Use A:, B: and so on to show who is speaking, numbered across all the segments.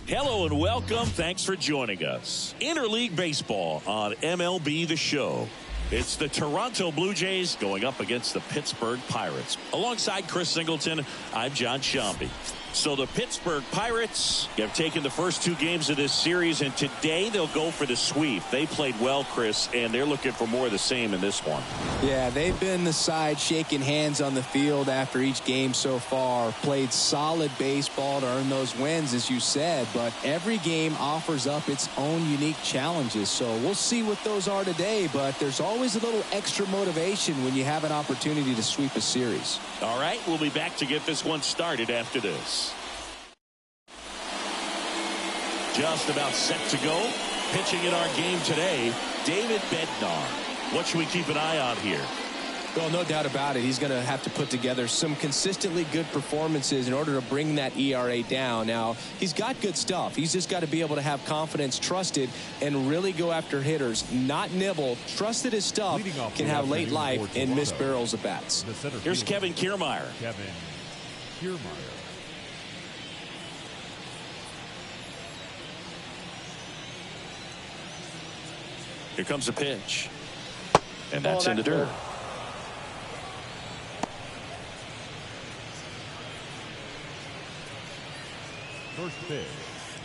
A: Hello and welcome. Thanks for joining us. Interleague Baseball on MLB The Show. It's the Toronto Blue Jays going up against the Pittsburgh Pirates. Alongside Chris Singleton, I'm John Shambi. So the Pittsburgh Pirates have taken the first two games of this series, and today they'll go for the sweep. They played well, Chris, and they're looking for more of the same in this one.
B: Yeah, they've been the side shaking hands on the field after each game so far. Played solid baseball to earn those wins, as you said, but every game offers up its own unique challenges. So we'll see what those are today, but there's always a little extra motivation when you have an opportunity to sweep a series.
A: All right, we'll be back to get this one started after this. Just about set to go. Pitching in our game today, David Bednar. What should we keep an eye on here?
B: Well, no doubt about it. He's going to have to put together some consistently good performances in order to bring that ERA down. Now, he's got good stuff. He's just got to be able to have confidence, trust it, and really go after hitters, not nibble. Trust that his stuff can have late life and miss barrels of bats.
A: Here's Kevin Kiermaier.
C: Kevin Kiermaier.
A: Here comes a pitch. And that's in the dirt.
C: First pitch,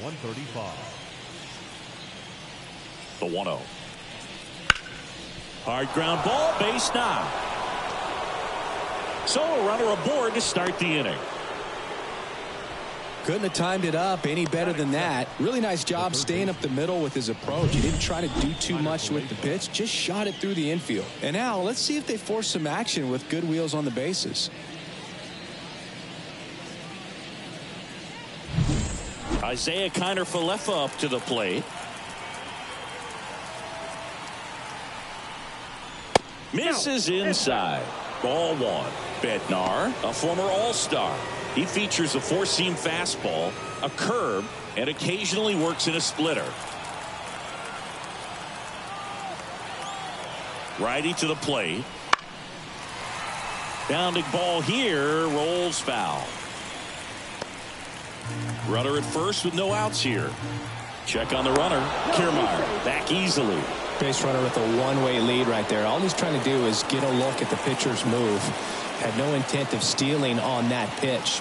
C: 135.
A: The 1-0. Hard ground ball, base knock. So a runner aboard to start the inning.
B: Couldn't have timed it up any better than that. Really nice job staying up the middle with his approach. He didn't try to do too much with the pitch, just shot it through the infield. And now let's see if they force some action with good wheels on the bases.
A: Isaiah Kiner-Falefa up to the plate. Misses inside. Ball one. Bednar, a former All-Star. He features a four-seam fastball, a curve, and occasionally works in a splitter. Righty to the plate. Bounding ball here, rolls foul. Runner at first with no outs here. Check on the runner. Kiermaier back easily.
B: Base runner with a one-way lead right there. All he's trying to do is get a look at the pitcher's move. Had no intent of stealing on that pitch.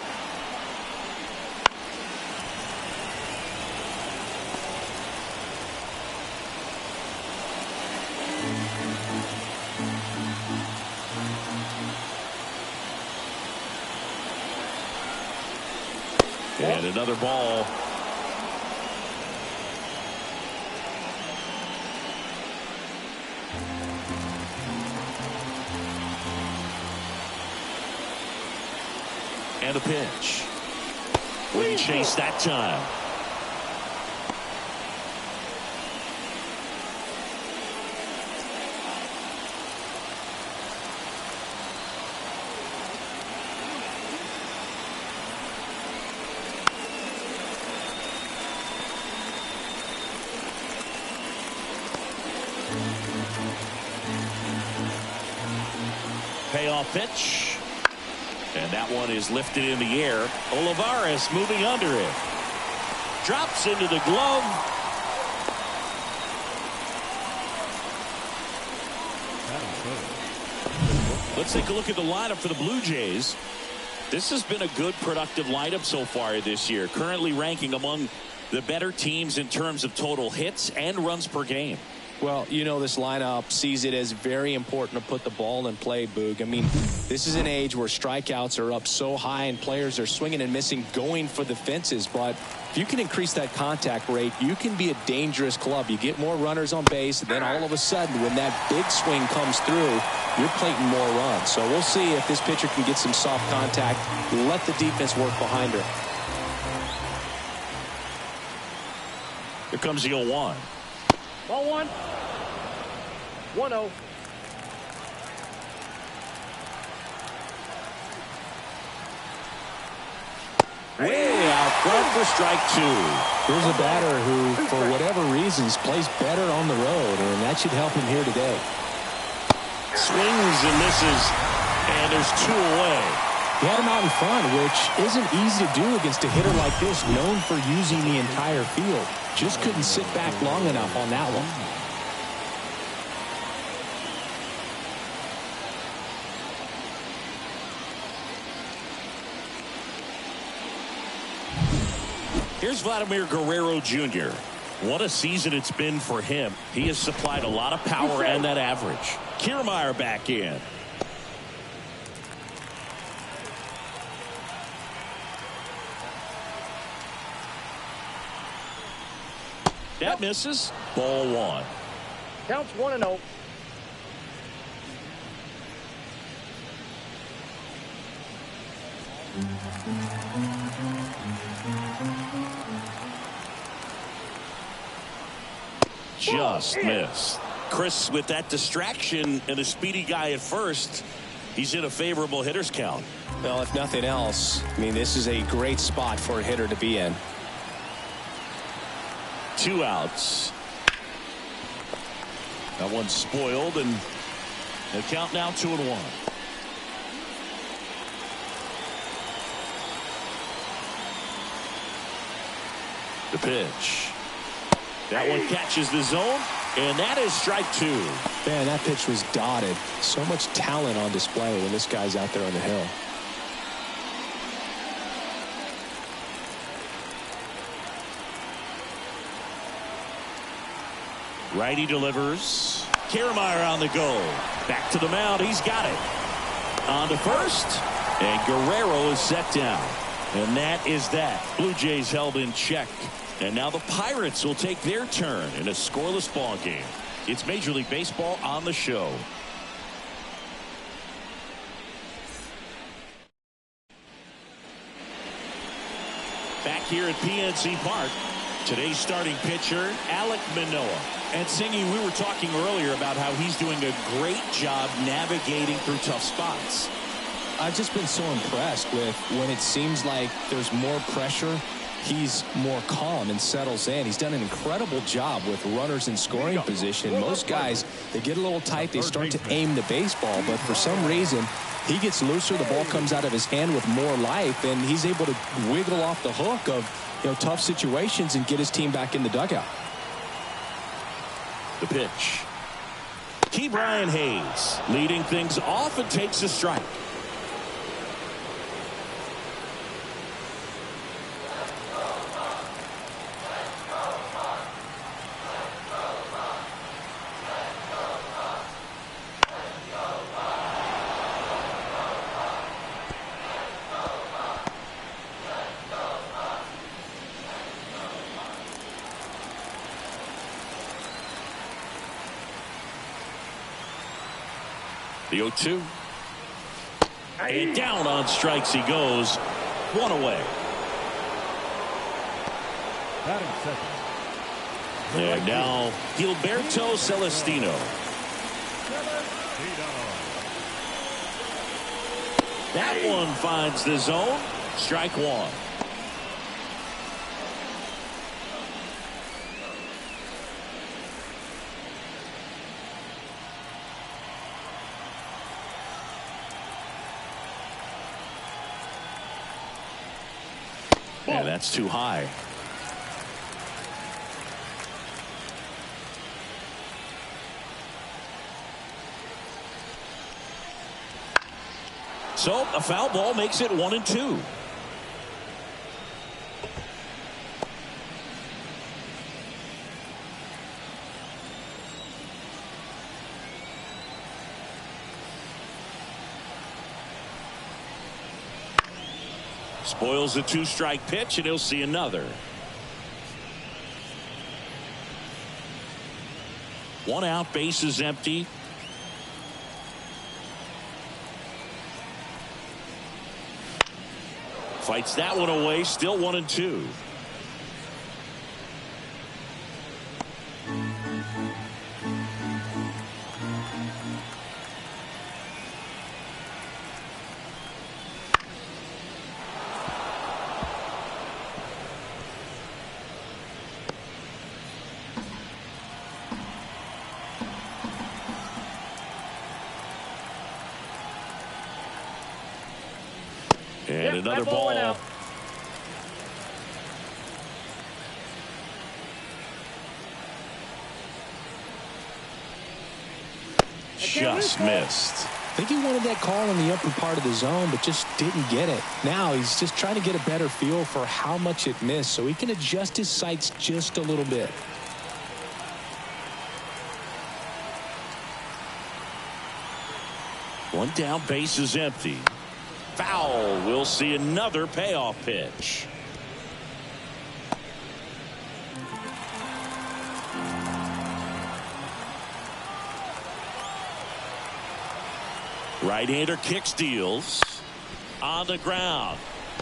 A: And another ball. And a pitch. Wouldn't chase that time. Payoff pitch. And that one is lifted in the air. Olivares moving under it. Drops into the glove. Let's take a look at the lineup for the Blue Jays. This has been a good, productive lineup so far this year. Currently ranking among the better teams in terms of total hits and runs per game.
B: Well, you know, this lineup sees it as very important to put the ball in play, Boog. I mean, this is an age where strikeouts are up so high and players are swinging and missing, going for the fences. But if you can increase that contact rate, you can be a dangerous club. You get more runners on base, and then all of a sudden, when that big swing comes through, you're plating more runs. So we'll see if this pitcher can get some soft contact, let the defense work behind her.
A: Here comes the 0-1.
D: Ball one. 1-0.
A: Way out front for strike two.
B: Here's a batter who, for whatever reasons, plays better on the road, and that should help him here today.
A: Swings and misses, and there's two away.
B: He had him out in front, which isn't easy to do against a hitter like this, known for using the entire field. Just couldn't sit back long enough on that one.
A: Here's Vladimir Guerrero Jr. What a season it's been for him. He has supplied a lot of power and that average. Kiermaier back in. That misses. Ball one.
D: Counts 1-0.
A: Just missed. Chris, with that distraction and a speedy guy at first, he's in a favorable hitter's count.
B: Well, if nothing else, I mean, this is a great spot for a hitter to be in.
A: 2 outs. That one's spoiled, and the count now 2-1. The pitch. That one catches the zone, and that is strike 2.
B: Man, that pitch was dotted. So much talent on display when this guy's out there on the hill.
A: Righty delivers. Kiermaier on the go. Back to the mound. He's got it. On to first. And Guerrero is set down. And that is that. Blue Jays held in check. And now the Pirates will take their turn in a scoreless ball game. It's Major League Baseball on the show. Back here at PNC Park, today's starting pitcher, Alek Manoah. And Singy, we were talking earlier about how he's doing a great job navigating through tough spots.
B: I've just been so impressed with when it seems like there's more pressure, he's more calm and settles in. He's done an incredible job with runners in scoring position. Most guys, they get a little tight, they start to aim the baseball, but for some reason, he gets looser, the ball comes out of his hand with more life, and he's able to wiggle off the hook of tough situations and get his team back in the dugout.
A: The pitch. Ke'Bryan Hayes leading things off and takes a strike. The 0-2. And down on strikes he goes. One away.
C: Batting second.
A: And now Gilberto Celestino. That one finds the zone. Strike one. Yeah, that's too high. So a foul ball makes it 1-2. Spoils the 2-strike pitch, and he'll see another. 1 out, base is empty. Fights that one away, still 1-2. another
D: That ball went
A: ball.
D: out.
A: Just missed.
B: I think he wanted that call in the upper part of the zone, but just didn't get it. Now he's just trying to get a better feel for how much it missed so he can adjust his sights just a little bit.
A: One down, base is empty. Foul. We'll see another payoff pitch. Right-hander kick steals on the ground.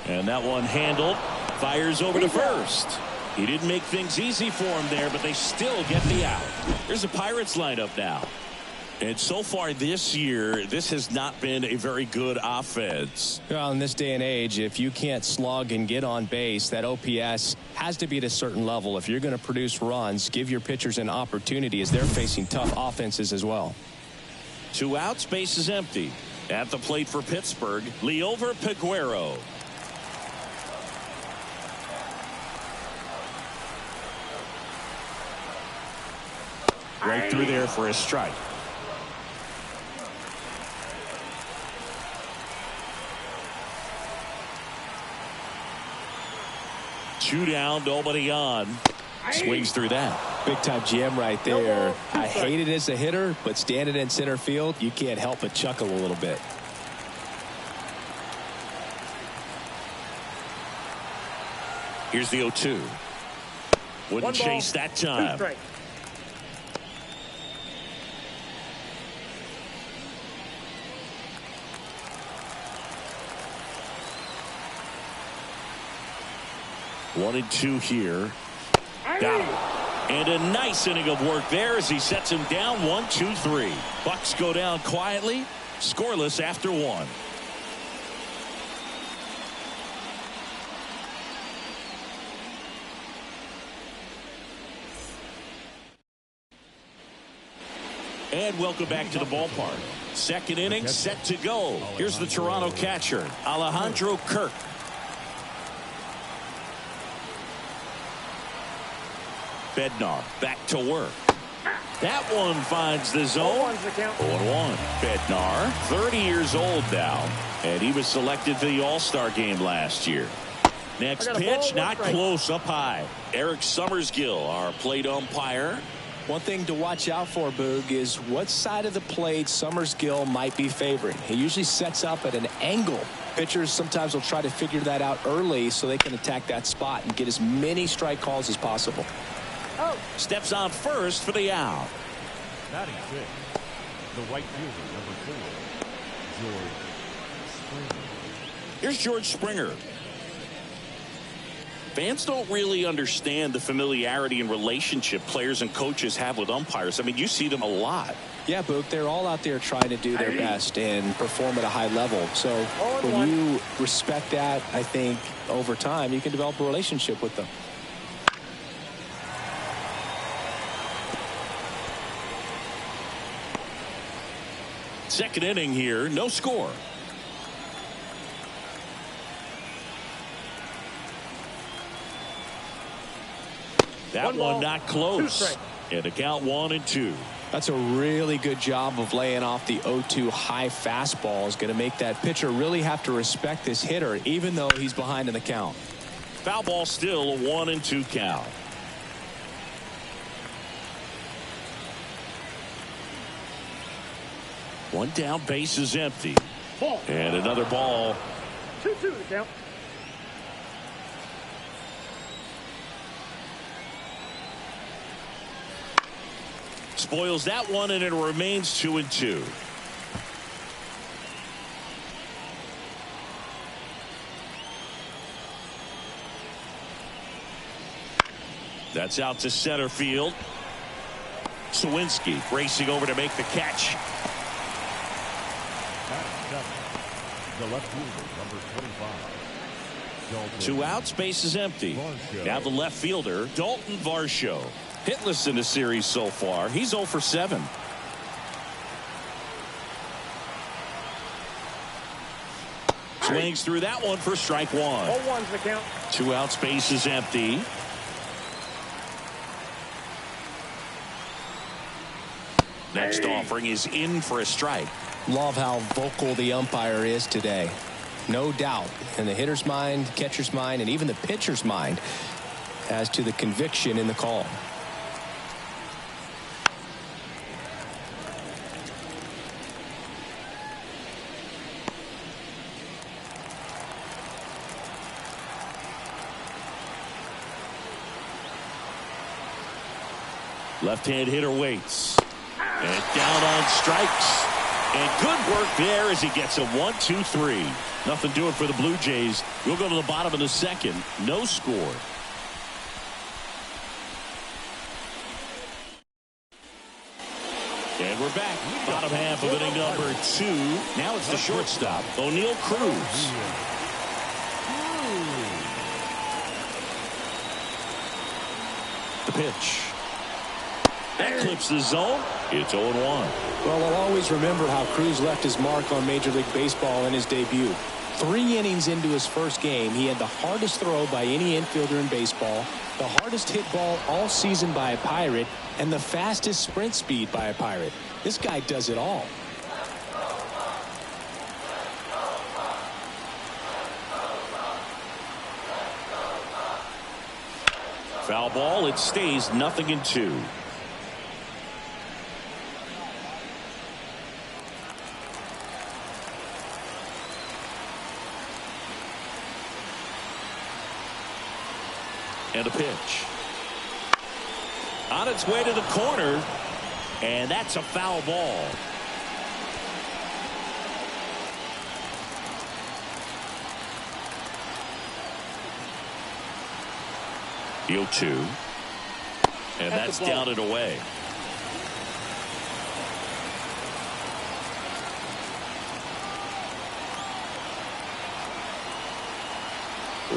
A: And that one handled. Fires over to first. He didn't make things easy for him there, but they still get the out. Here's the Pirates lineup now. And so far this year, this has not been a very good offense.
B: Well, in this day and age, if you can't slug and get on base, that OPS has to be at a certain level. If you're going to produce runs, give your pitchers an opportunity as they're facing tough offenses as well.
A: 2 outs, base is empty. At the plate for Pittsburgh, Liover Peguero. Right through there for a strike. Two down, nobody on. Swings through that.
B: Big time GM right there. I hate it as a hitter, but standing in center field, you can't help but chuckle a little bit.
A: Here's the 0-2. Wouldn't chase that time. One and two here. Got him. And a nice inning of work there as he sets him down. 1-2-3. Bucks go down quietly, scoreless after one. And welcome back to the ballpark. Second inning set to go. Here's the Toronto catcher, Alejandro Kirk. Bednar back to work. That one finds the zone. 0-1. Bednar, 30 years old now, and he was selected for the All-Star game last year. Next pitch, not close, up high. Eric Summersgill, our plate umpire.
B: One thing to watch out for, Boog, is what side of the plate Summersgill might be favoring. He usually sets up at an angle. Pitchers sometimes will try to figure that out early so they can attack that spot and get as many strike calls as possible.
A: Steps on first for the out.
C: Batting six, the right fielder, number 4, George Springer.
A: Here's George Springer. Fans don't really understand the familiarity and relationship players and coaches have with umpires. I mean, you see them a lot.
B: Yeah, Boog, they're all out there trying to do their best and perform at a high level. So when you respect that, I think over time you can develop a relationship with them.
A: Second inning here, no score. That one not close. And a count 1-2.
B: That's a really good job of laying off the 0-2 high fastball. Is going to make that pitcher really have to respect this hitter, even though he's behind in the count.
A: Foul ball, still a 1-2 count. One down, base is empty. And another ball.
D: 2-2 to count.
A: Spoils that one, and it remains 2-2. That's out to center field. Sawinski racing over to make the catch.
C: The left fielder, number 25.
A: 2 outs, base is empty. Now the left fielder, Dalton Varsho. Hitless in the series so far. He's 0 for 7. Swings through that one for strike one.
D: 0-1's the count.
A: 2 outs, base is empty. Next offering is in for a strike.
B: Love how vocal the umpire is today. No doubt in the hitter's mind, catcher's mind, and even the pitcher's mind as to the conviction in the call.
A: Left-hand hitter waits. And down on strikes. And good work there as he gets a 1-2-3. Nothing doing for the Blue Jays. We'll go to the bottom of the second. No score. And we're back. Bottom half of inning number 2. Now it's the shortstop, O'Neal Cruz. The pitch. That clips the zone. It's 0-1.
B: Well, we'll always remember how Cruz left his mark on Major League Baseball in his debut. 3 innings into his first game, he had the hardest throw by any infielder in baseball, the hardest hit ball all season by a Pirate, and the fastest sprint speed by a Pirate. This guy does it all.
A: Foul ball. It stays 0-2. And a pitch. On its way to the corner. And that's a foul ball. The 0-2. And that's down and away.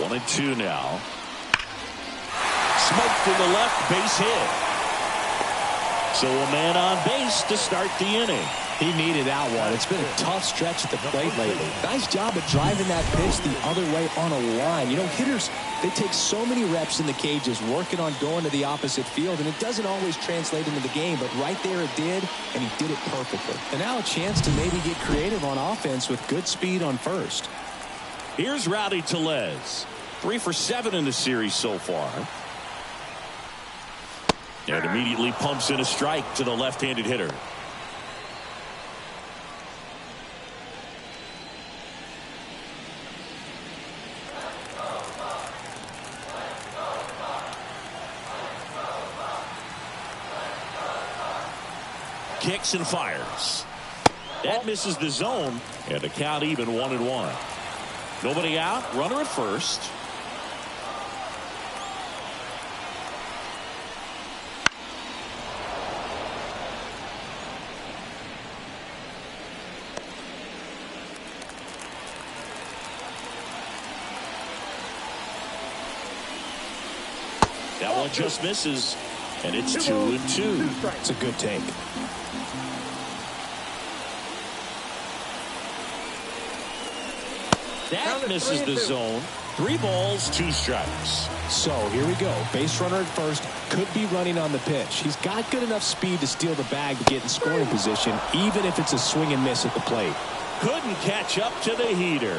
A: One and two now. Smoked to the left, base hit. So a man on base to start the inning.
B: He needed that one. It's been a tough stretch at the plate lately. Nice job of driving that pitch the other way on a line. You know, hitters, they take so many reps in the cages working on going to the opposite field, and it doesn't always translate into the game, but right there it did, and he did it perfectly. And now a chance to maybe get creative on offense with good speed on first.
A: Here's Rowdy Tellez. 3 for 7 in the series so far. And immediately pumps in a strike to the left-handed hitter. Kicks and fires. That misses the zone, and the count even 1-1. Nobody out, runner at first. That one just misses, and it's 2-2.
B: It's a good take.
A: That misses the zone. 3 balls, 2 strikes.
B: So here we go. Base runner at first, could be running on the pitch. He's got good enough speed to steal the bag to get in scoring position, even if it's a swing and miss at the plate.
A: Couldn't catch up to the heater.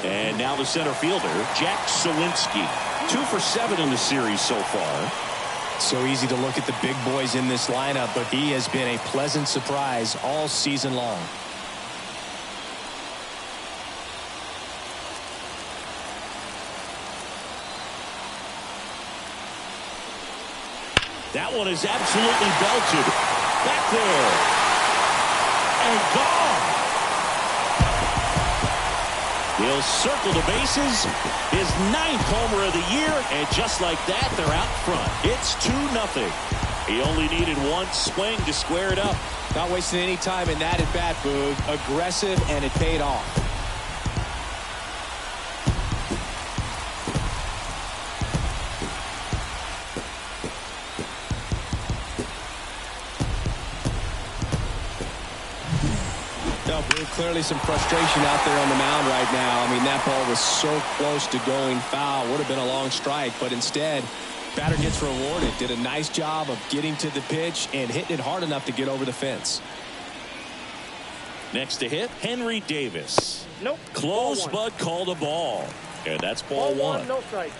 A: And now the center fielder, Jack Sawinski. 2 for 7 in the series so far.
B: So easy to look at the big boys in this lineup, but he has been a pleasant surprise all season long.
A: That one is absolutely belted. Back there. And gone. He'll circle the bases. His 9th homer of the year. And just like that, they're out front. It's 2-0. He only needed 1 swing to square it up.
B: Not wasting any time in that at-bat, Boog. Aggressive, and it paid off. No, clearly some frustration out there on the mound right now. I mean, that ball was so close to going foul. Would have been a long strike, but instead, batter gets rewarded. Did a nice job of getting to the pitch and hitting it hard enough to get over the fence.
A: Next to hit, Henry Davis.
D: Nope.
A: Close, but called a ball. And that's ball one.
D: No strike.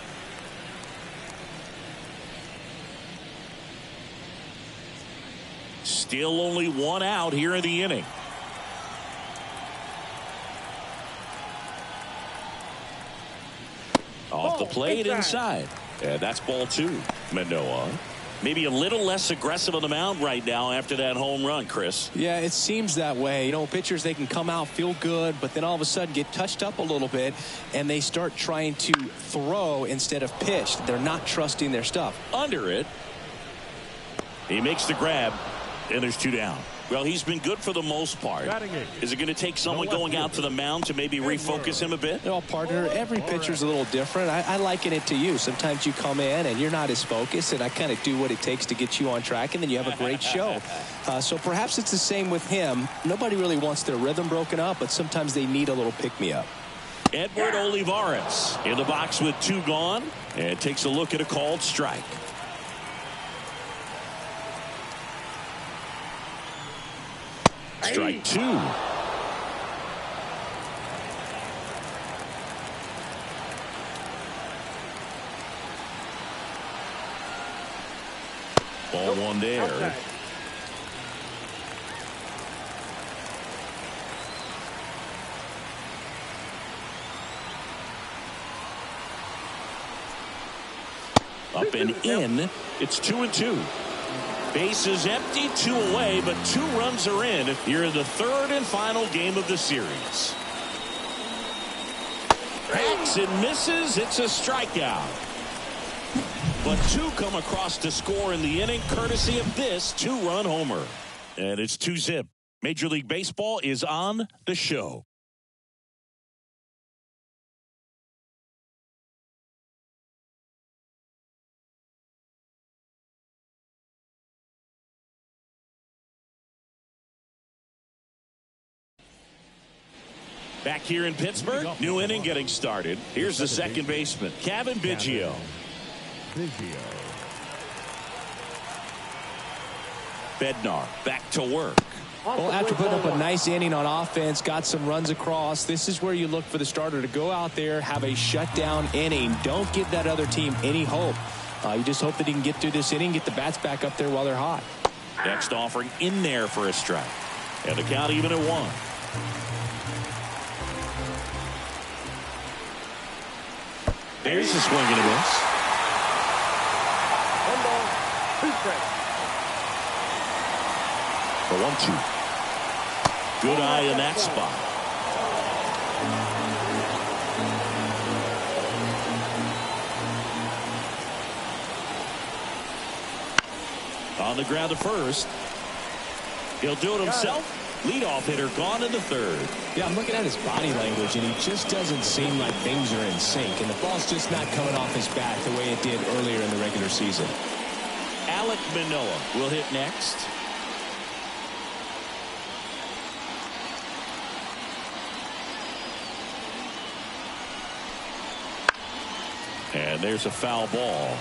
A: Still only one out here in the inning. Off the plate inside. And that's ball two. Manoah. Maybe a little less aggressive on the mound right now after that home run, Chris.
B: Yeah, it seems that way. You know, pitchers, they can come out, feel good, but then all of a sudden get touched up a little bit, and they start trying to throw instead of pitch. They're not trusting their stuff.
A: Under it. He makes the grab, and there's two down. Well, he's been good for the most part. Is it going to take someone going out to the mound to maybe refocus him a bit?
B: Well, partner, every pitcher's a little different. I liken it to you. Sometimes you come in and you're not as focused, and I kind of do what it takes to get you on track, and then you have a great show. So perhaps it's the same with him. Nobody really wants their rhythm broken up, but sometimes they need a little pick-me-up.
A: Edward Olivares in the box with two gone, and takes a look at a called strike. Strike two. Ball one there.
D: Outside.
A: Up and in. It's 2-2. Base is empty, two away, but two runs are in here in the third and final game of the series. Hacks and misses. It's a strikeout. But two come across to score in the inning, courtesy of this two-run homer. And it's 2-zip. Major League Baseball is on the show. Back here in Pittsburgh, new inning getting started. Here's the second baseman, Kevin Biggio. Bednar back to work.
B: Well, after putting up a nice inning on offense, got some runs across, this is where you look for the starter to go out there, have a shutdown inning. Don't give that other team any hope. You just hope that he can get through this inning, get the bats back up there while they're hot.
A: Next offering in there for a strike. And the count even at one. There's a swing and a miss.
D: 1 ball, 2 strikes.
A: For 1-2. Good eye in that spot. On the ground to first. He'll do it himself. Leadoff hitter gone in the third.
B: Yeah, I'm looking at his body language, and he just doesn't seem like things are in sync, and the ball's just not coming off his bat the way it did earlier in the regular season.
A: Alek Manoah will hit next. And there's a foul ball.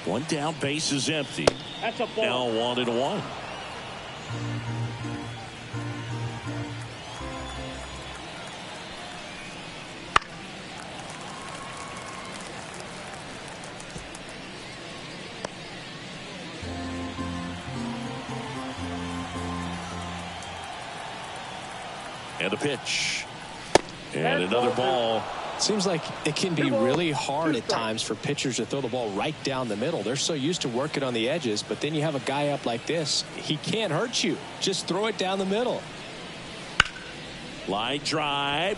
A: One down, base is empty.
D: That's a ball.
A: Now 1-1. And a pitch. And another ball.
B: Seems like it can be really hard at times for pitchers to throw the ball right down the middle. They're so used to working on the edges, but then you have a guy up like this. He can't hurt you. Just throw it down the middle.
A: Line drive.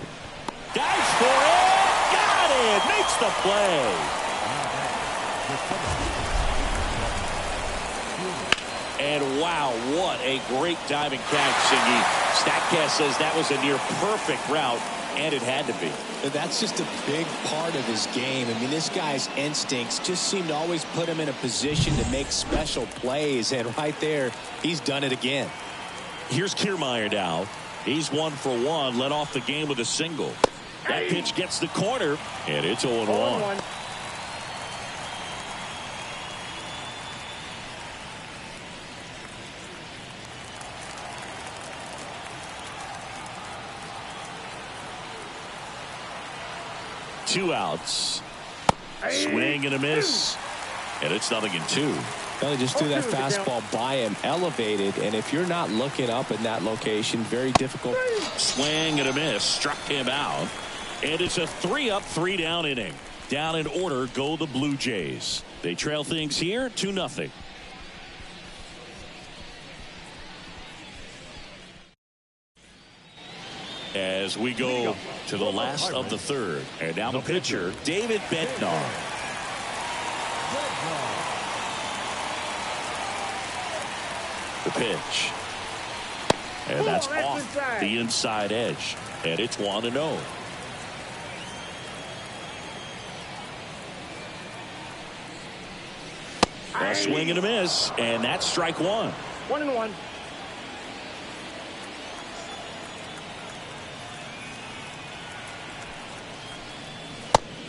A: Dives for it. Got it. Makes the play. And wow, what a great diving catch, Singy. StatCast says that was a near perfect route And it had to be.
B: That's just a big part of his game. I mean, this guy's instincts just seem to always put him in a position to make special plays. And right there, he's done it again.
A: Here's Kiermaier now. He's 1 for 1, led off the game with a single. That pitch gets the corner, and it's 0-1. 2 outs. Swing and a miss. And it's 0-2.
B: Well, he just threw that fastball by him, elevated, and if you're not looking up in that location, very difficult.
A: Swing and a miss. Struck him out. And it's a 3-up, 3-down inning. Down in order go the Blue Jays. They trail things here 2-0. As we go to the last of the third. And now the pitcher, David Bednar. The pitch. And that's off the inside edge. And it's 1-0. A swing and a miss. And that's strike 1.
D: 1-1.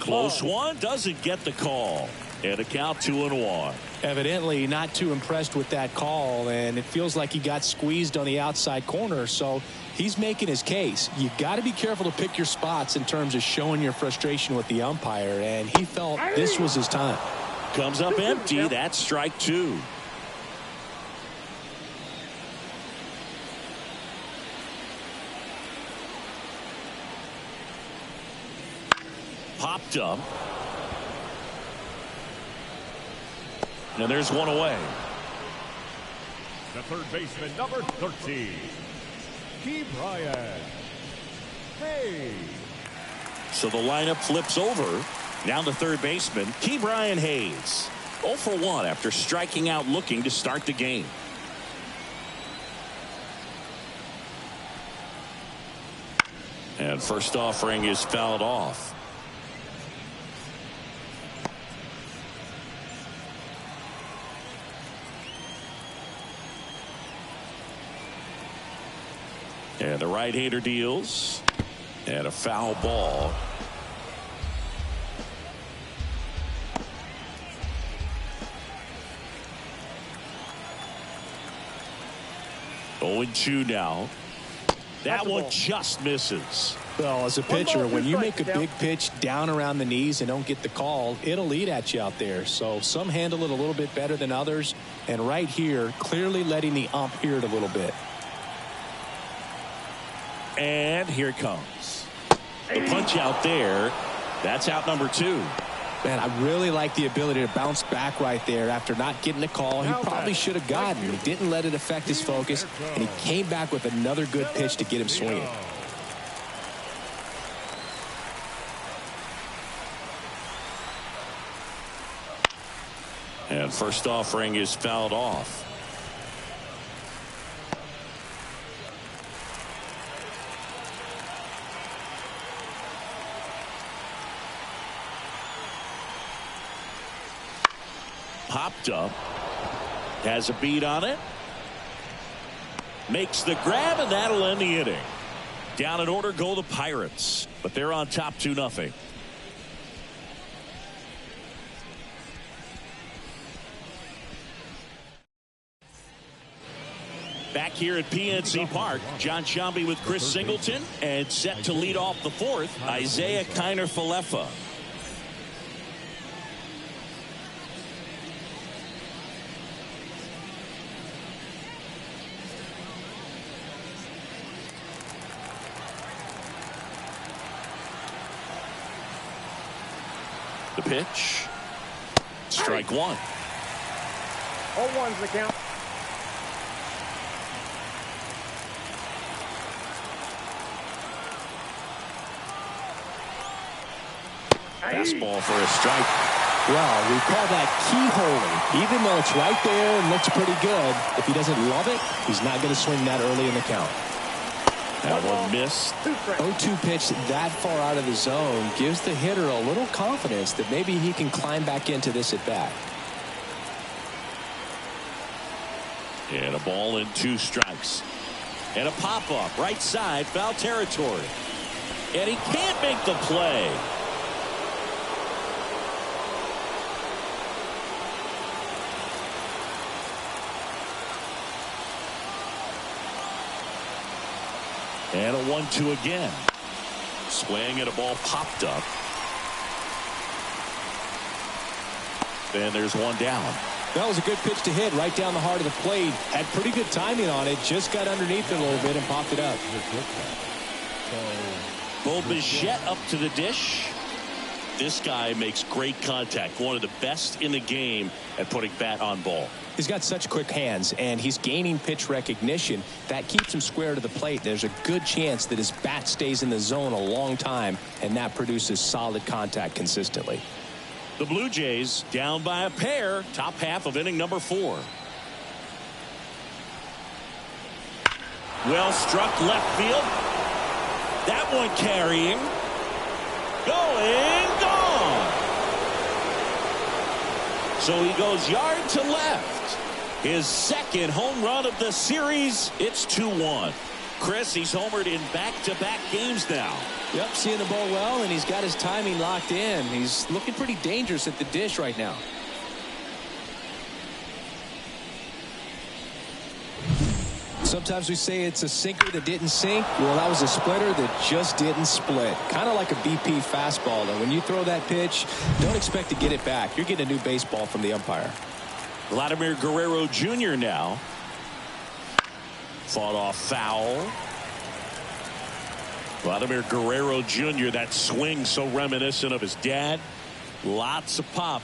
A: Close one, doesn't get the call. And a count 2-1.
B: Evidently not too impressed with that call, and it feels like he got squeezed on the outside corner, so he's making his case. You got to be careful to pick your spots in terms of showing your frustration with the umpire, and he felt this was his time.
A: Comes up empty. That's strike 2. Popped up. And there's one away.
C: The third baseman, number 13, Brian. Hey.
A: So the lineup flips over. Now the third baseman, Brian Hayes. 0 for 1 after striking out looking to start the game. And first offering is fouled off. And the right-hander deals. And a foul ball. Oh, 0-2 now. That one just misses.
B: Well, as a pitcher, when you make a big pitch down around the knees and don't get the call, it'll eat at you out there. So some handle it a little bit better than others. And right here, clearly letting the ump hear it a little bit.
A: And here it comes. The punch out there. That's out number 2.
B: Man, I really like the ability to bounce back right there after not getting a call. He probably should have gotten. He didn't let it affect his focus, and he came back with another good pitch to get him swinging.
A: And first offering is fouled off. Popped up. Has a beat on it. Makes the grab, and that'll end the inning. Down in order go the Pirates, but they're on top 2-0. Back here at PNC Park, John Sciambi with Chris Singleton, and set to lead off the fourth, Isaiah Kiner-Falefa. The pitch. Strike 1.
D: 0-1's the count.
A: Fastball for a strike.
B: Well, we call that keyholing. Even though it's right there and looks pretty good, if he doesn't love it, he's not going to swing that early in the count.
A: That one missed.
B: 0-2 pitch that far out of the zone gives the hitter a little confidence that maybe he can climb back into this at bat.
A: And a ball and 2 strikes. And a pop-up right side, foul territory. And he can't make the play. And a 1-2 again. Swing and a ball popped up. And there's one down.
B: That was a good pitch to hit right down the heart of the plate. Had pretty good timing on it. Just got underneath it a little bit and popped it up.
A: Bo Bichette up to the dish. This guy makes great contact. One of the best in the game at putting bat on ball.
B: He's got such quick hands, and he's gaining pitch recognition. That keeps him square to the plate. There's a good chance that his bat stays in the zone a long time, and that produces solid contact consistently.
A: The Blue Jays down by a pair, top half of inning number 4. Well struck left field. That one carrying. Going, gone. So he goes yard to left. His second home run of the series. It's 2-1. Chris, he's homered in back-to-back games now.
B: Yep, seeing the ball well, and he's got his timing locked in. He's looking pretty dangerous at the dish right now. Sometimes we say it's a sinker that didn't sink. Well, that was a splitter that just didn't split. Kind of like a BP fastball, though. When you throw that pitch, don't expect to get it back. You're getting a new baseball from the umpire.
A: Vladimir Guerrero Jr. now. Fought off foul. Vladimir Guerrero Jr., that swing so reminiscent of his dad. Lots of pop.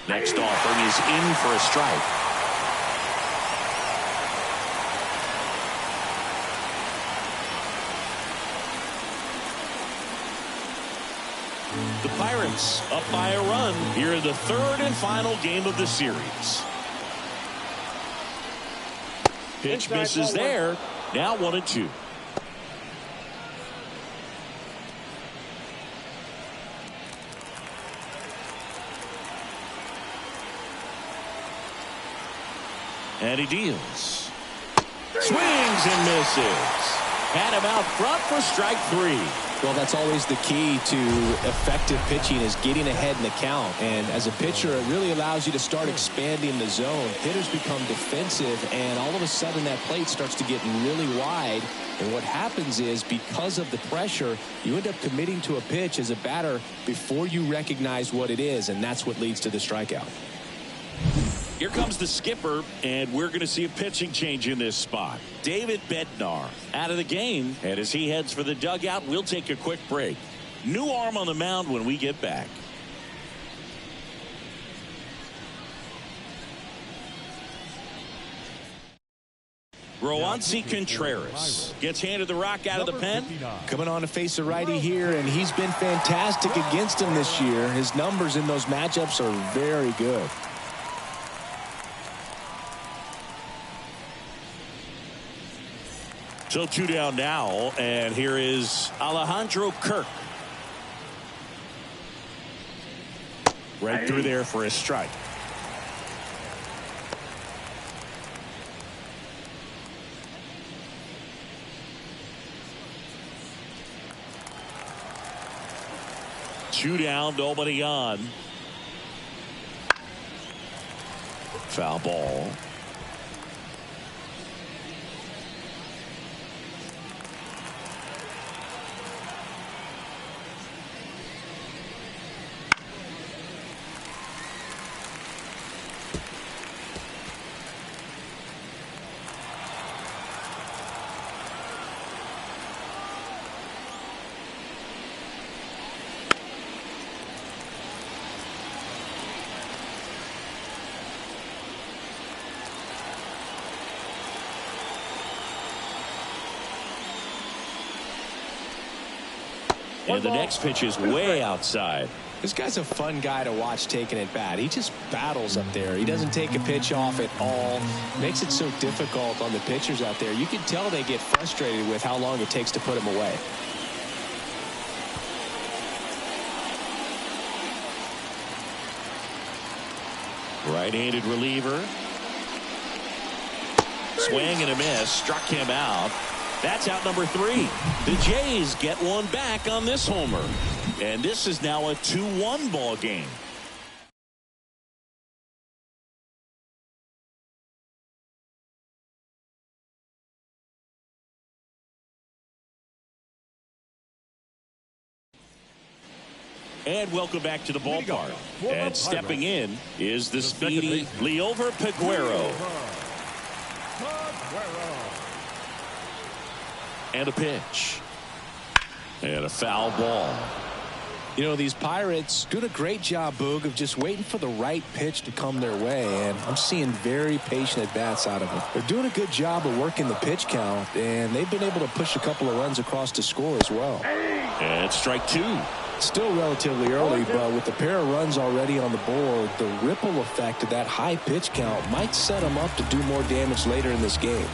A: Next offering is in for a strike. The Pirates up by a run here in the third and final game of the series. Pitch misses there. Now 1-2. And he deals. Swings and misses. Had him out front for strike 3.
B: Well, that's always the key to effective pitching, is getting ahead in the count. And as a pitcher, it really allows you to start expanding the zone. Hitters become defensive, and all of a sudden that plate starts to get really wide. And what happens is, because of the pressure, you end up committing to a pitch as a batter before you recognize what it is, and that's what leads to the strikeout.
A: Here comes the skipper, and we're going to see a pitching change in this spot. David Bednar out of the game, and as he heads for the dugout, we'll take a quick break. New arm on the mound when we get back. Roansy Contreras gets handed the rock out of the pen.
B: Coming on to face a righty here, and he's been fantastic against him this year. His numbers in those matchups are very good.
A: So 2 down now, and here is Alejandro Kirk. Right through there for a strike. Two down, nobody on. Foul ball. And the next pitch is way outside.
B: This guy's a fun guy to watch taking at bat. He just battles up there. He doesn't take a pitch off at all. Makes it so difficult on the pitchers out there. You can tell they get frustrated with how long it takes to put him away.
A: Right-handed reliever. Swing and a miss. Struck him out. That's out number 3. The Jays get one back on this homer. And this is now a 2-1 ball game. And welcome back to the ballpark. And stepping in is the speedy Liover Peguero. And a pitch. And a foul ball.
B: You know, these Pirates doing a great job, Boog, of just waiting for the right pitch to come their way, and I'm seeing very patient at-bats out of them. They're doing a good job of working the pitch count, and they've been able to push a couple of runs across to score as well.
A: And strike 2.
B: Still relatively early, but with the pair of runs already on the board, the ripple effect of that high pitch count might set them up to do more damage later in this game.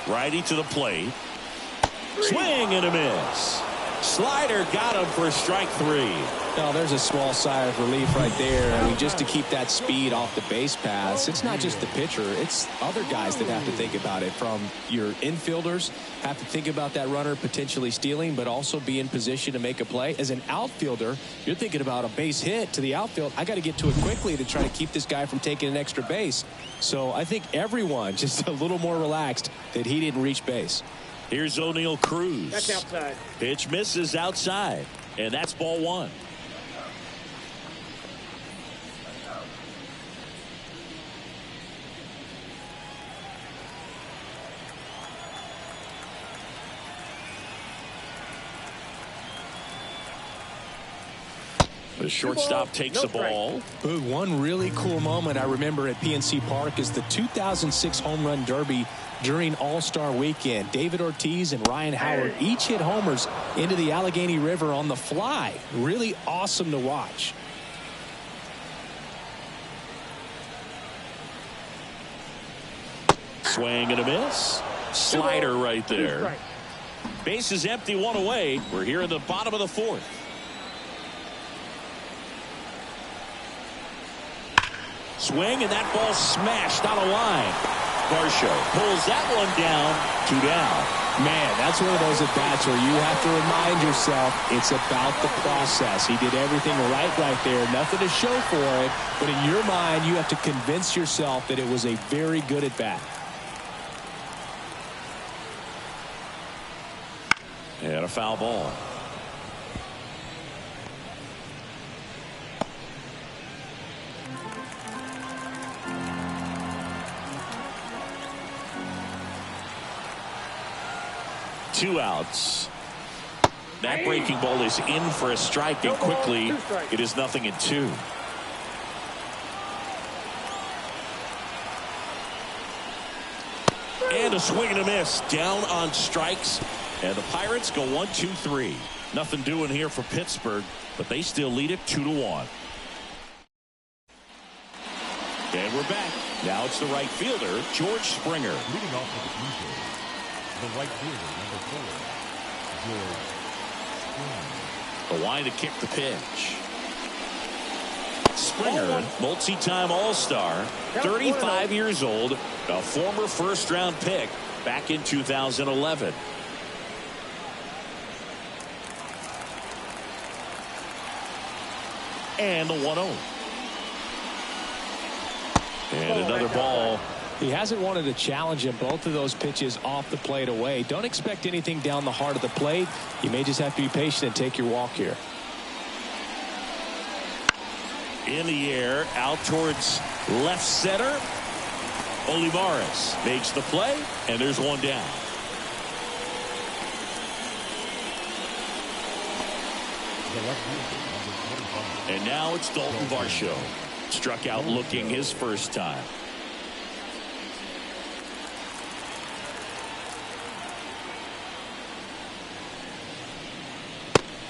A: Righty to the plate. Swing and a miss. Slider got him for strike 3.
B: Now there's a small sigh of relief right there. I mean, just to keep that speed off the base paths. It's not just the pitcher, it's other guys that have to think about it. From your infielders have to think about that runner potentially stealing, but also be in position to make a play. As an outfielder, you're thinking about a base hit to the outfield. I got to get to it quickly to try to keep this guy from taking an extra base. So I think everyone just a little more relaxed that he didn't reach base.
A: Here's O'Neal Cruz.
D: That's outside.
A: Pitch misses outside, and that's ball 1. The shortstop takes the ball.
B: Boog, one really cool moment I remember at PNC Park is the 2006 Home Run Derby during All-Star Weekend. David Ortiz and Ryan Howard each hit homers into the Allegheny River on the fly. Really awesome to watch.
A: Swing and a miss. Slider right there. Base is empty, 1 away. We're here in the bottom of the 4th. Swing, and that ball smashed on a line. Varsho pulls that one down. 2 down.
B: Man, that's one of those at-bats where you have to remind yourself it's about the process. He did everything right there. Nothing to show for it, but in your mind, you have to convince yourself that it was a very good at-bat.
A: And a foul ball. Two outs. That breaking ball is in for a strike, and quickly it is 0-2. And a swing and a miss down on strikes, and the Pirates go 1-2-3. Nothing doing here for Pittsburgh, but they still lead it 2-1. And we're back. Now it's the right fielder, George Springer.
C: Leading off with the Blue Jays, the right fielder, number 4, George Springer.
A: The line to kick the pitch. Springer, multi-time All-Star, 35 years old, a former first-round pick back in 2011. And the 1-0. And another ball.
B: He hasn't wanted to challenge him. Both of those pitches off the plate away. Don't expect anything down the heart of the plate. You may just have to be patient and take your walk here.
A: In the air, out towards left center. Olivares makes the play, and there's one down. And now it's Dalton Varsho. Struck out looking his first time.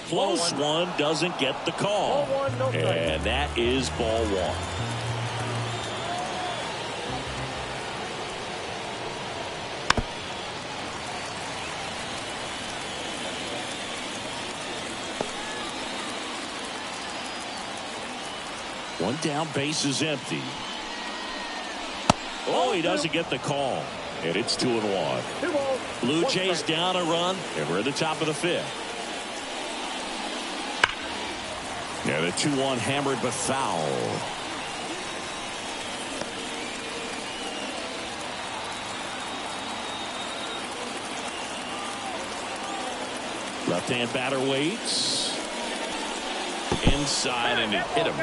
A: Close one, doesn't get the call. And that is ball one. One down, base is empty. Oh, he doesn't get the call. And it's 2-1. Blue Jays down a run, and we're at the top of the fifth. Yeah, the 2-1 hammered but foul. Left-hand batter waits. Inside, and it hit him.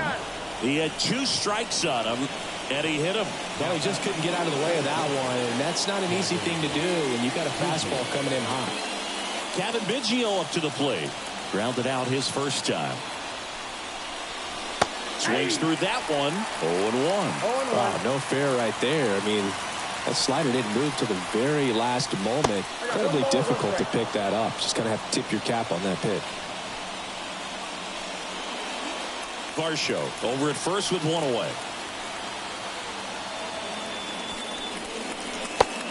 A: He had 2 strikes on him, and he hit him.
B: Well, he just couldn't get out of the way of that one, and that's not an easy thing to do when you've got a fastball coming in hot.
A: Kevin Biggio up to the plate. Grounded out his first time. Swings through that one. 0-1.
B: Wow, no fair right there. I mean, that slider didn't move to the very last moment. Incredibly difficult to pick that up. Just kind of have to tip your cap on that pitch.
A: Varsho over at first with 1 away.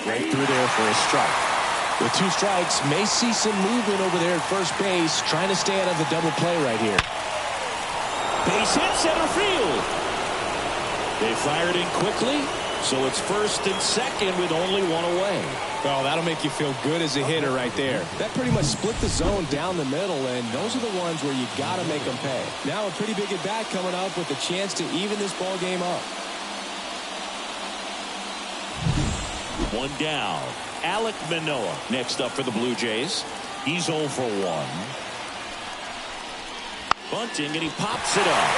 B: Right through there for a strike. With 2 strikes, may see some movement over there at first base, trying to stay out of the double play right here.
A: Base hit center field. They fired in quickly, so it's first and second with only 1 away.
B: Well, that'll make you feel good as a hitter right there. That pretty much split the zone down the middle, and those are the ones where you got to make them pay. Now a pretty big at bat coming up with a chance to even this ball game up.
A: 1 down. Alek Manoah next up for the Blue Jays. He's 0 for 1. Bunting, and he pops it up.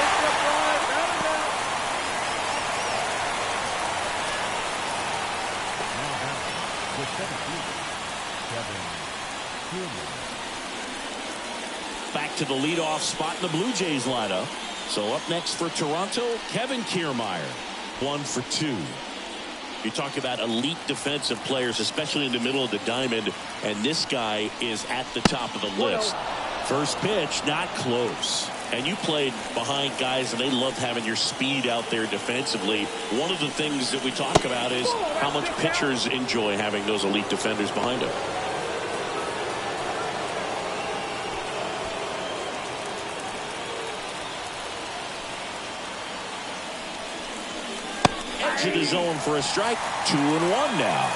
A: Back to the leadoff spot in the Blue Jays lineup. So up next for Toronto, Kevin Kiermaier. 1 for 2. You talk about elite defensive players, especially in the middle of the diamond, and this guy is at the top of the list. First pitch, not close. And you played behind guys, and they love having your speed out there defensively. One of the things that we talk about is how much pitchers enjoy having those elite defenders behind them. Exit the zone for a strike. 2-1 now.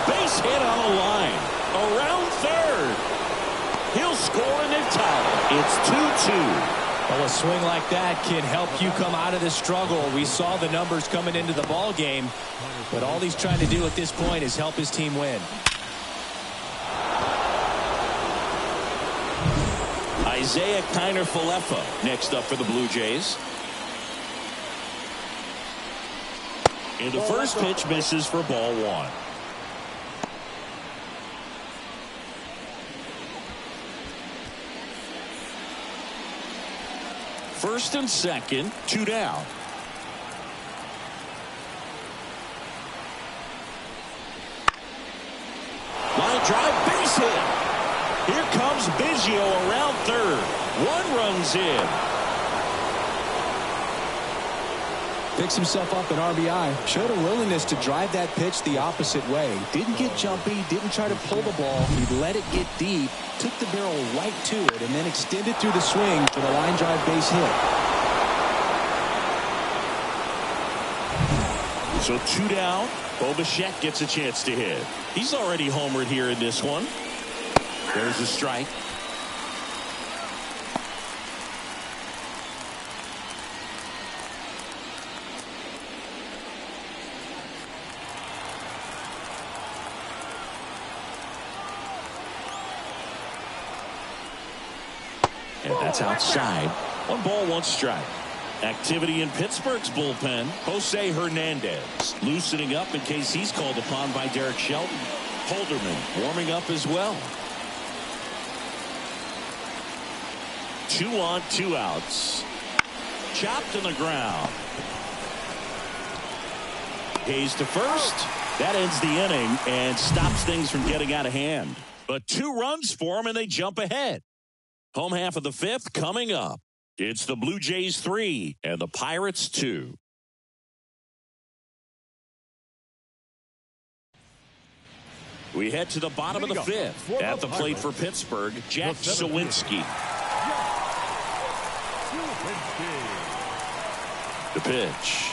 A: Base hit on the line. Around third. He'll score and they've tied it. It's 2-2.
B: Well, a swing like that can help you come out of this struggle. We saw the numbers coming into the ball game, but all he's trying to do at this point is help his team win.
A: Isaiah Kiner-Falefa next up for the Blue Jays. And the first pitch misses for ball 1. First and second, 2 down. Line drive, base hit. Here comes Biggio around third. 1 runs in.
B: Picks himself up an RBI. Showed a willingness to drive that pitch the opposite way. Didn't get jumpy, didn't try to pull the ball. He let it get deep, took the barrel right to it, and then extended through the swing for the line drive base hit.
A: So 2 down. Bo Bichette gets a chance to hit. He's already homered here in this one. There's a strike. And that's outside. 1 ball, 1 strike. Activity in Pittsburgh's bullpen. Jose Hernandez loosening up in case he's called upon by Derek Shelton. Holderman warming up as well. 2 on, 2 outs. Chopped in the ground. Hayes to first. That ends the inning and stops things from getting out of hand. But 2 runs for them, and they jump ahead. Home half of the 5th coming up. It's the Blue Jays 3 and the Pirates 2. We head to the bottom of the 5th. At the plate for Pittsburgh, Jack Sawinski. The pitch.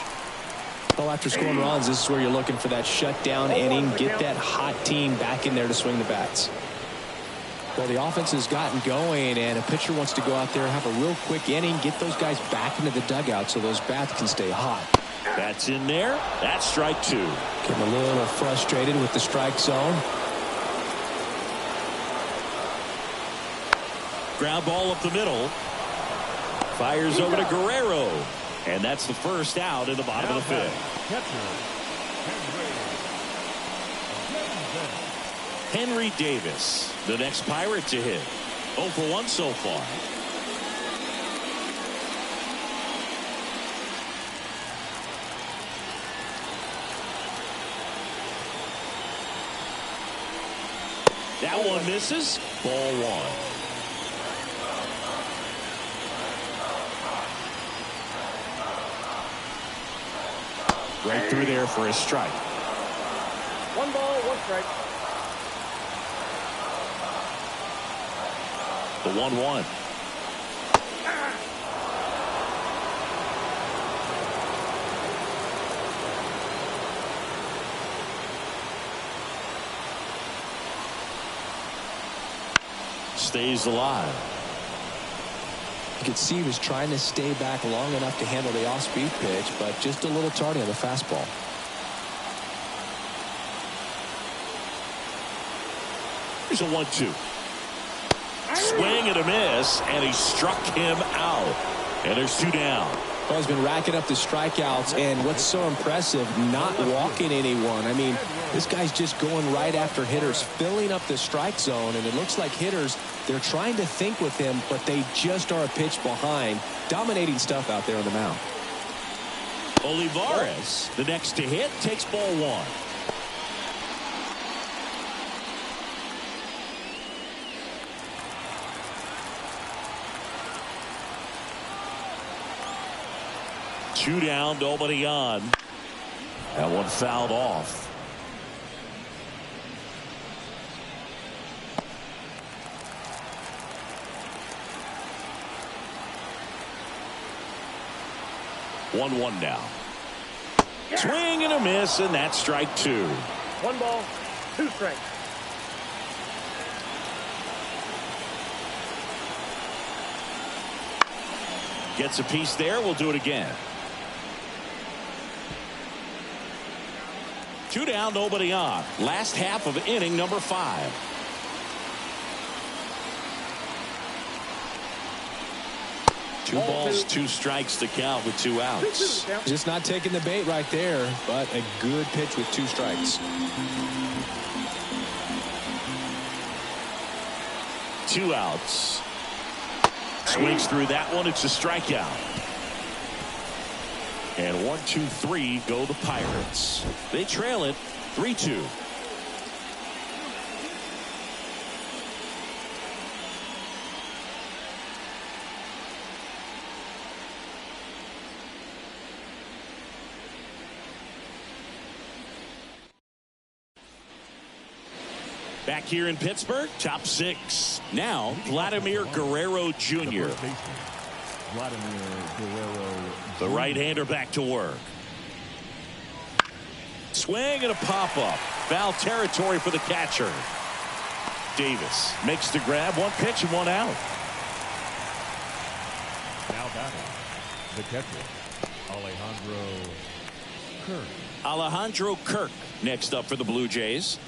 B: Well, after scoring runs, this is where you're looking for that shutdown inning. Get that hot team back in there to swing the bats. Well, the offense has gotten going, and a pitcher wants to go out there, have a real quick inning, get those guys back into the dugout so those bats can stay hot.
A: That's in there. That's strike 2.
B: Getting a little frustrated with the strike zone.
A: Ground ball up the middle. Fires over to Guerrero. And that's the first out in the bottom of the 5th. Henry Davis, the next Pirate to hit. 0 for 1 so far. That one misses. Ball 1. Right through there for a strike.
D: 1 ball, 1 strike.
A: The 1-1. Stays alive.
B: You could see he was trying to stay back long enough to handle the off-speed pitch, but just a little tardy on the fastball.
A: Here's a 1-2. Swing and a miss, and he struck him out. And there's 2 down.
B: Well, he's been racking up the strikeouts, and what's so impressive, not walking anyone. I mean, this guy's just going right after hitters, filling up the strike zone, and it looks like hitters, they're trying to think with him, but they just are a pitch behind. Dominating stuff out there on the mound.
A: Olivares, the next to hit, takes ball 1. Two down, nobody on. That one fouled off. One now. Swing and a miss, and that's strike 2.
D: 1 ball, 2 strikes.
A: Gets a piece there. We'll do it again. 2 down, nobody on. Last half of inning number 5. Two balls, 2 strikes to count with 2 outs.
B: Just not taking the bait right there, but a good pitch with 2 strikes.
A: 2 outs. Swings through that one. It's a strikeout. And 1, 2, 3 go the Pirates. They trail it 3-2. Back here in Pittsburgh, top 6. Now, Vladimir Guerrero Jr.
C: Vladimir Guerrero.
A: The right-hander back to work. Swing and a pop-up. Foul territory for the catcher. Davis makes the grab. 1 pitch and 1 out.
C: Now batting, the catcher,
A: Alejandro Kirk next up for the Blue Jays.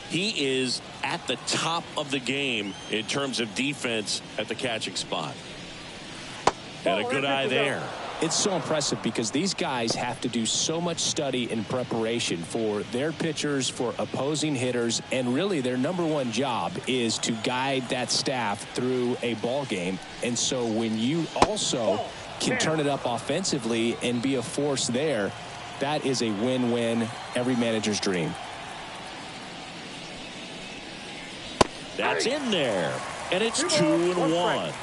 A: He is at the top of the game in terms of defense at the catching spot. And a good eye there.
B: It's so impressive because these guys have to do so much study and preparation for their pitchers, for opposing hitters, and really their #1 job is to guide that staff through a ball game. And so when you also can turn it up offensively and be a force there, That is a win-win, every manager's dream.
A: That's in there, and it's 2-1.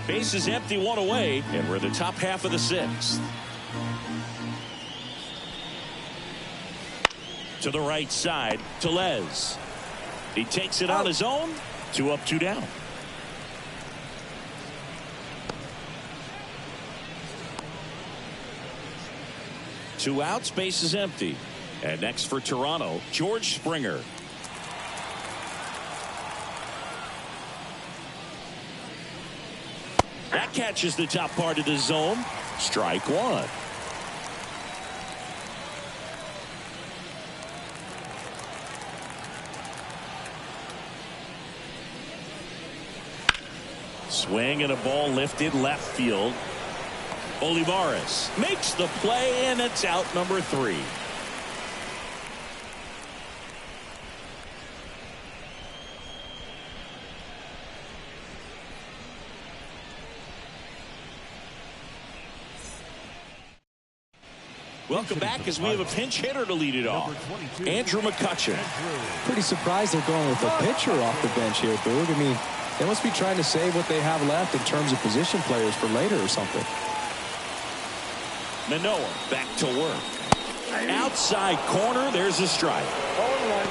A: Bases empty, one away, and we're in the top half of the sixth. To the right side, Tellez. He takes it on his own. 2 up, 2 down. Two outs, base is empty. And next for Toronto, George Springer. That catches the top part of the zone. Strike one. Swing and a ball lifted left field. Olivares makes the play, and it's out number 3. Welcome back as we have a pinch hitter to lead it off. Andrew McCutchen.
B: Pretty surprised they're going with a pitcher off the bench here, Boog. I mean, they must be trying to save what they have left in terms of position players for later or something.
A: Manoah back to work. Outside corner, there's a strike.
D: 0-1.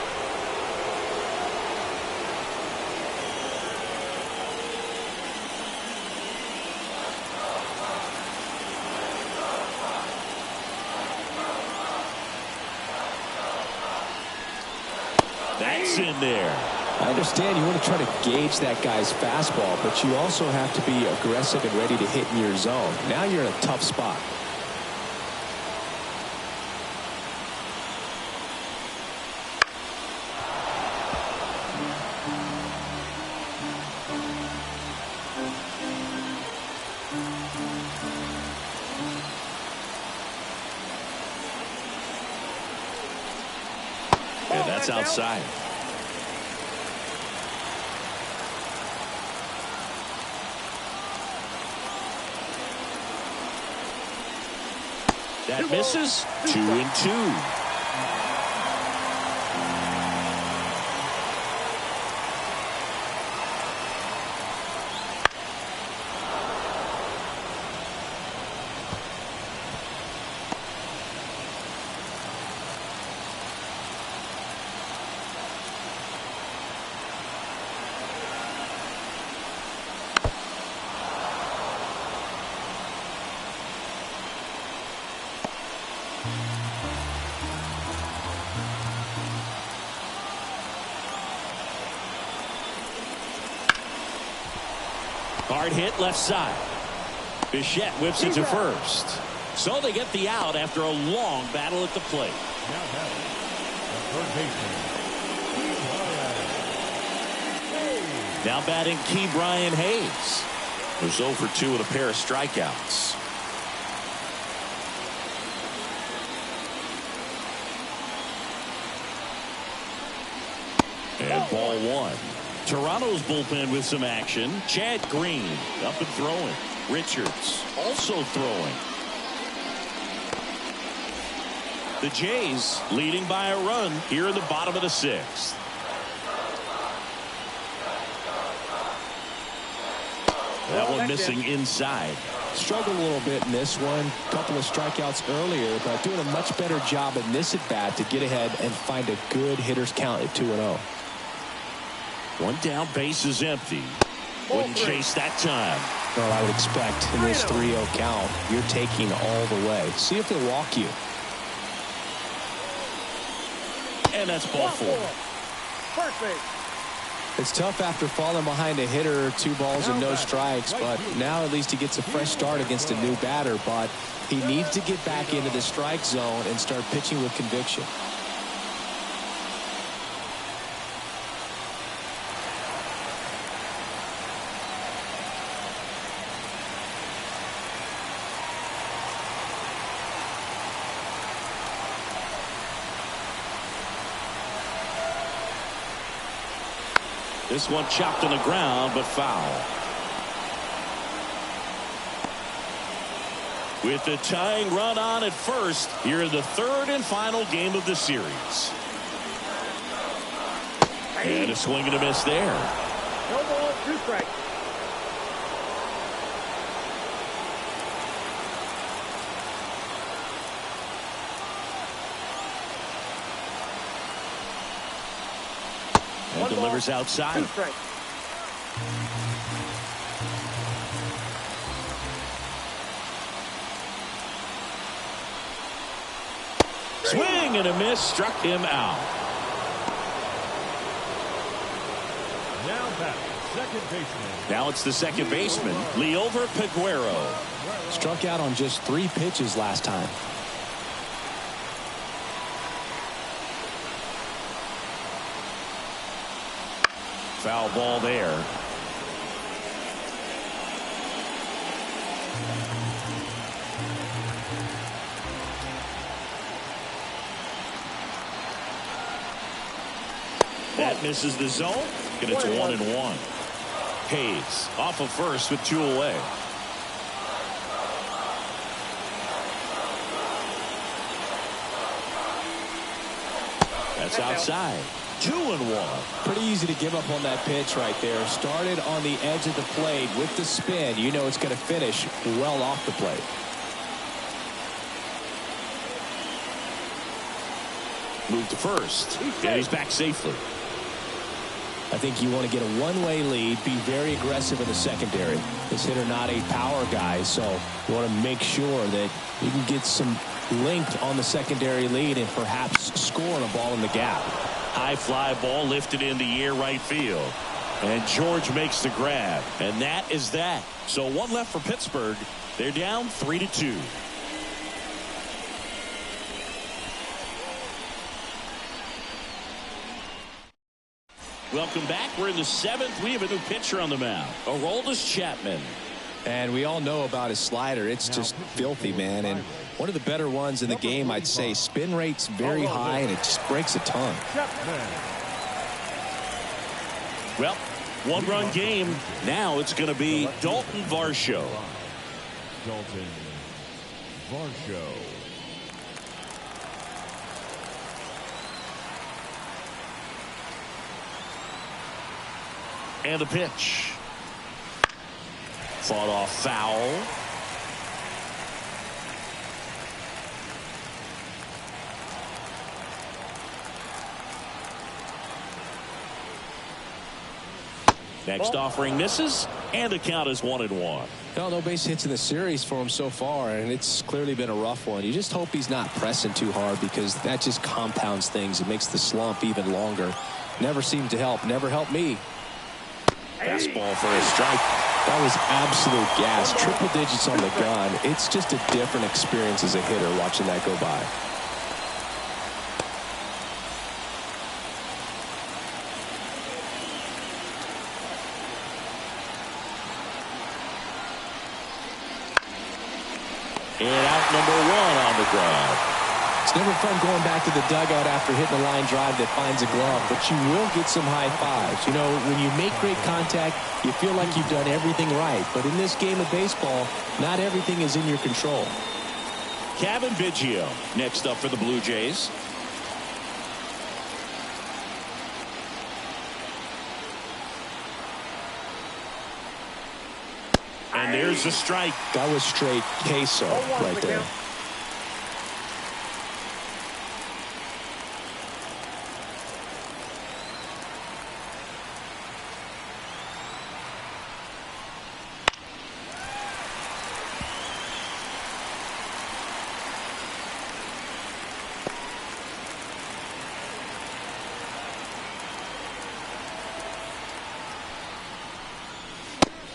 A: That's in there.
B: I understand you want to try to gauge that guy's fastball, but you also have to be aggressive and ready to hit in your zone. Now you're in a tough spot.
A: And that's outside. That misses. 2-2. Hard hit left side. Bichette whips it to first. So they get the out after a long battle at the plate.
C: Now batting, the third baseman.
A: Now batting Key Brian Hayes, who's 0 for 2 with a pair of strikeouts. And ball 1. Toronto's bullpen with some action. Chad Green up and throwing. Richards also throwing. The Jays leading by a run here in the bottom of the 6th. That one missing inside.
B: Struggled a little bit in this one. Couple of strikeouts earlier, but doing a much better job in this at bat to get ahead and find a good hitter's count at 2-0.
A: One down, base is empty. Wouldn't chase that time.
B: Well, I would expect in this 3-0 count, you're taking all the way. See if they walk you.
A: And that's ball 4.
D: First base.
B: It's tough after falling behind a hitter, 2 balls and no strikes, but now at least he gets a fresh start against a new batter, but he needs to get back into the strike zone and start pitching with conviction.
A: This one chopped on the ground, but foul. With the tying run on at first, here in the third and final game of the series. And a swing and a miss there.
D: No ball, 2 strikes.
A: And delivers outside.
D: 2 strikes.
A: Swing and a miss, struck him out.
C: Now back, second baseman.
A: Now it's the second baseman, Liover Peguero.
B: Struck out on just 3 pitches last time.
A: Foul ball there. That misses the zone, and it's 1-1. Hayes off of first with 2 away. That's outside. 2-1.
B: Pretty easy to give up on that pitch right there. Started on the edge of the plate with the spin. You know it's going to finish well off the plate.
A: Move to first. And he's back safely.
B: I think you want to get a one-way lead, be very aggressive in the secondary. This hitter not a power guy, so you want to make sure that you can get some length on the secondary lead and perhaps score a ball in the gap.
A: High fly ball lifted in the air right field. And George makes the grab. And that is that. So 1 left for Pittsburgh. They're down 3-2. Welcome back. We're in the 7th. We have a new pitcher on the mound. Aroldis Chapman.
B: And we all know about his slider. It's just filthy, man. And one of the better ones in the game, I'd say. Spin rate's very high, and it just breaks a ton.
A: Well, 1-run game. Now it's going to be Dalton Varsho.
C: Dalton Varsho.
A: And the pitch. Fought off foul. Next offering misses, and the count is 1-1.
B: No base hits in the series for him so far, and it's clearly been a rough one. You just hope he's not pressing too hard, because that just compounds things. It makes the slump even longer. Never seemed to help. Never helped me.
A: Fastball for a strike.
B: That was absolute gas. Triple digits on the gun. It's just a different experience as a hitter watching that go by.
A: And out number 1 on the ground.
B: It's never fun going back to the dugout after hitting a line drive that finds a glove, but you will get some high fives. You know, when you make great contact, you feel like you've done everything right. But in this game of baseball, not everything is in your control.
A: Kevin Biggio next up for the Blue Jays. And there's the strike.
B: That was straight queso right there.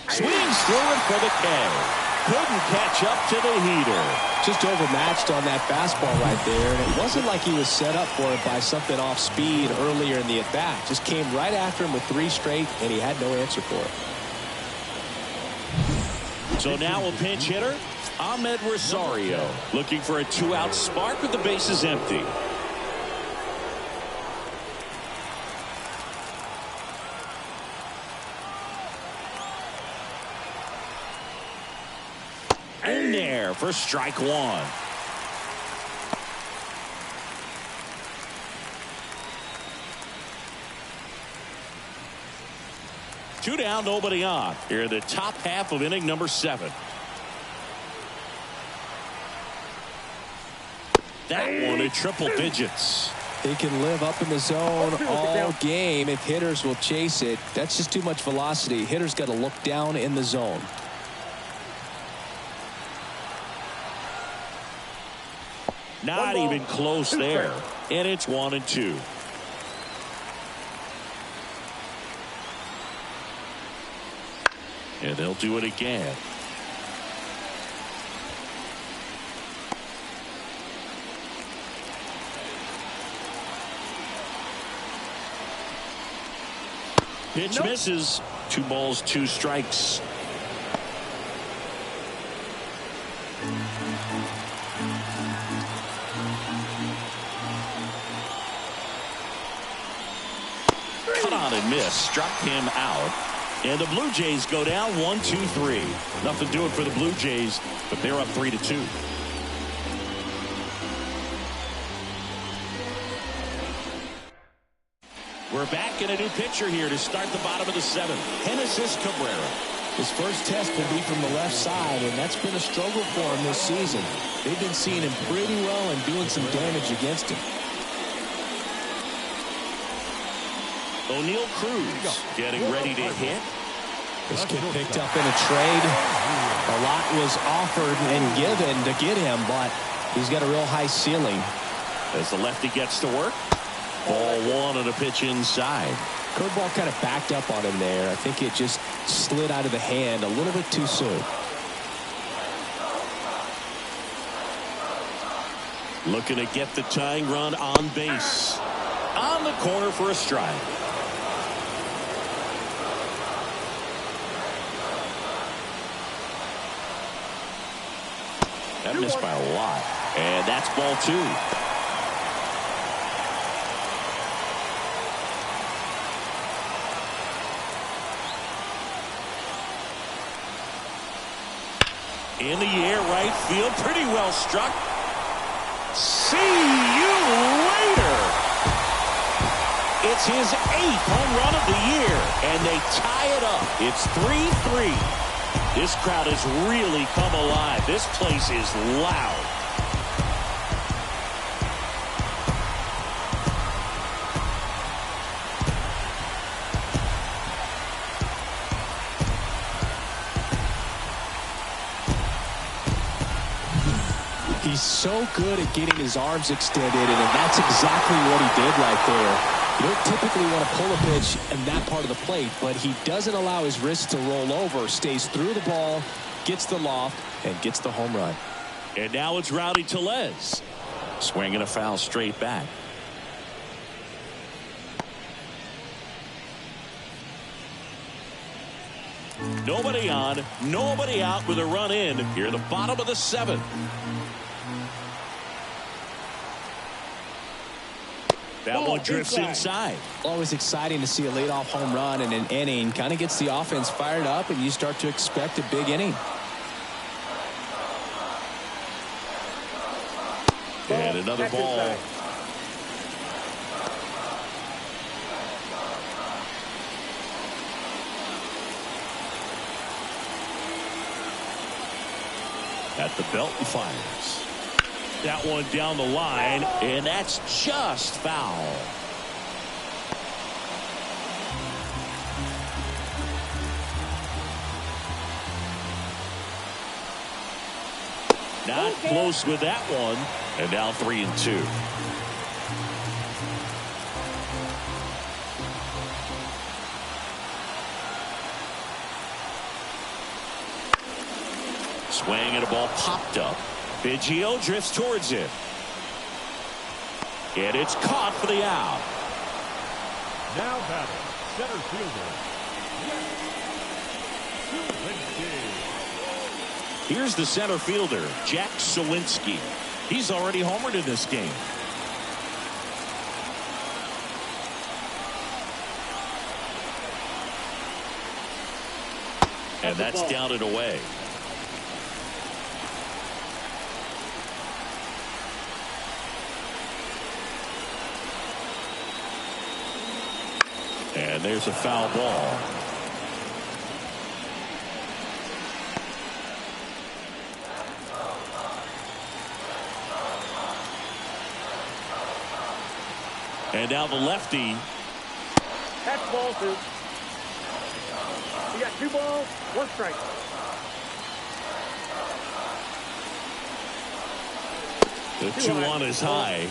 A: Swings through it for the K. Couldn't catch up to the heater.
B: Just overmatched on that fastball right there, and it wasn't like he was set up for it by something off speed earlier in the at-bat. Just came right after him with 3 straight, and he had no answer for it.
A: So now a pinch hitter, Ahmed Rosario, looking for a 2-out spark with the bases empty. In there for strike one. Two down, nobody on. Here in the top half of inning number 7. That one at triple digits.
B: He can live up in the zone all game if hitters will chase it. That's just too much velocity. Hitters got to look down in the zone.
A: Not even close there. And it's 1-2. And they'll do it again. Pitch misses. 2 balls, 2 strikes. Cut on and miss. Struck him out. And the Blue Jays go down 1-2-3. Nothing doing for the Blue Jays, but they're up 3-2. We're back in a new pitcher here to start the bottom of the 7th. Genesis Cabrera.
B: His first test will be from the left side, and that's been a struggle for him this season. They've been seeing him pretty well and doing some damage against him.
A: O'Neal Cruz getting ready to hit.
B: This kid picked up in a trade. A lot was offered and given to get him, but he's got a real high ceiling.
A: As the lefty gets to work. Ball 1 on a pitch inside.
B: Curveball kind of backed up on him there. I think it just slid out of the hand a little bit too soon.
A: Looking to get the tying run on base. On the corner for a strike. That missed by a lot. And that's ball 2. In the air, right field, pretty well struck. See you later. It's his 8th home run of the year, and they tie it up. It's 3-3. This crowd has really come alive. This place is loud.
B: He's so good at getting his arms extended, and that's exactly what he did right there. You don't typically want to pull a pitch in that part of the plate, but he doesn't allow his wrist to roll over, stays through the ball, gets the loft, and gets the home run.
A: And now it's Rowdy Tellez. Swinging a foul straight back. Nobody on, nobody out with a run in here at the bottom of the 7th. That one drifts inside.
B: Always exciting to see a leadoff home run in an inning. Kind of gets the offense fired up, and you start to expect a big inning.
A: And another ball. At the belt and fires. That one down the line, and that's just foul. Not close with that one, and now 3-2. Swing and a ball popped up. Biggio drifts towards it. And it's caught for the out.
C: Now batting, center fielder.
A: Here's the center fielder, Jack Sawinski. He's already homered in this game. And that's down and away. And there's a foul ball. And now the lefty.
D: That's ball 2. You got 2 balls, 1 strike.
A: The 2-1 is high.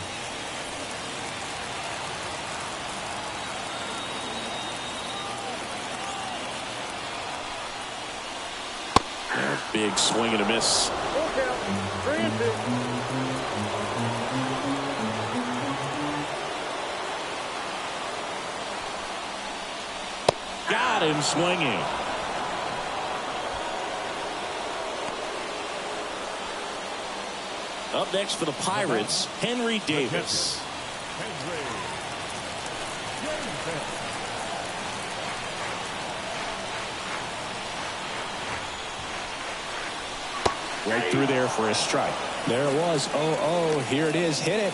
A: Big swing and a miss.
D: Full count. 3-2.
A: Got him swinging. Up next for the Pirates, Henry Davis. Right through there for a strike.
B: There it was. 0-0. Here it is. Hit it.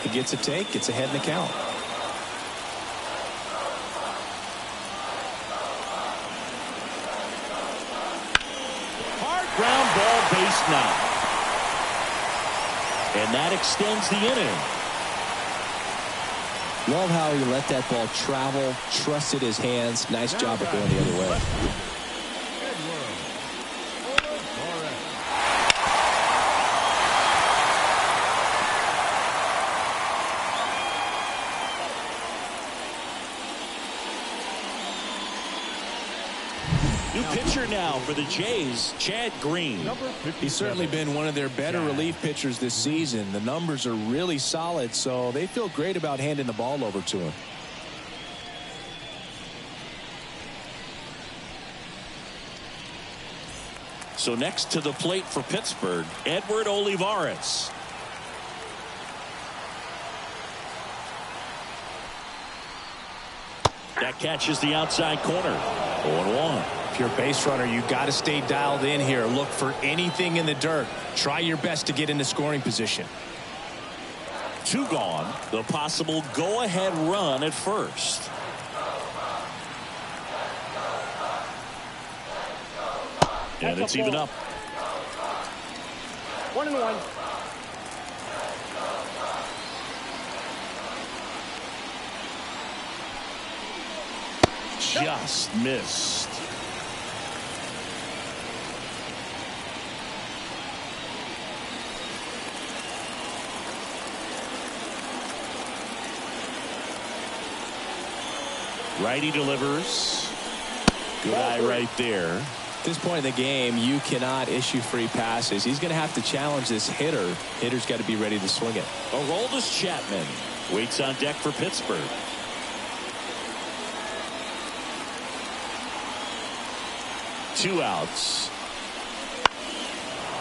B: He gets a take. Gets ahead in the count.
A: Hard ground ball, base knock. And that extends the inning.
B: Love how he let that ball travel, trusted his hands. Nice job of going the other way.
A: New pitcher now for the Jays, Chad Green.
B: He's certainly been one of their better relief pitchers this season. The numbers are really solid, so they feel great about handing the ball over to him.
A: So next to the plate for Pittsburgh, Edward Olivares. That catches the outside corner. 0-1.
B: If you're a base runner, you got to stay dialed in here. Look for anything in the dirt. Try your best to get into scoring position.
A: 2 gone. The possible go-ahead run at first. And it's even up.
D: 1-1.
A: Just missed. Righty delivers. Good eye right there.
B: At this point in the game, you cannot issue free passes. He's going to have to challenge this hitter. Hitter's got to be ready to swing it.
A: Aroldis Chapman waits on deck for Pittsburgh. Two outs.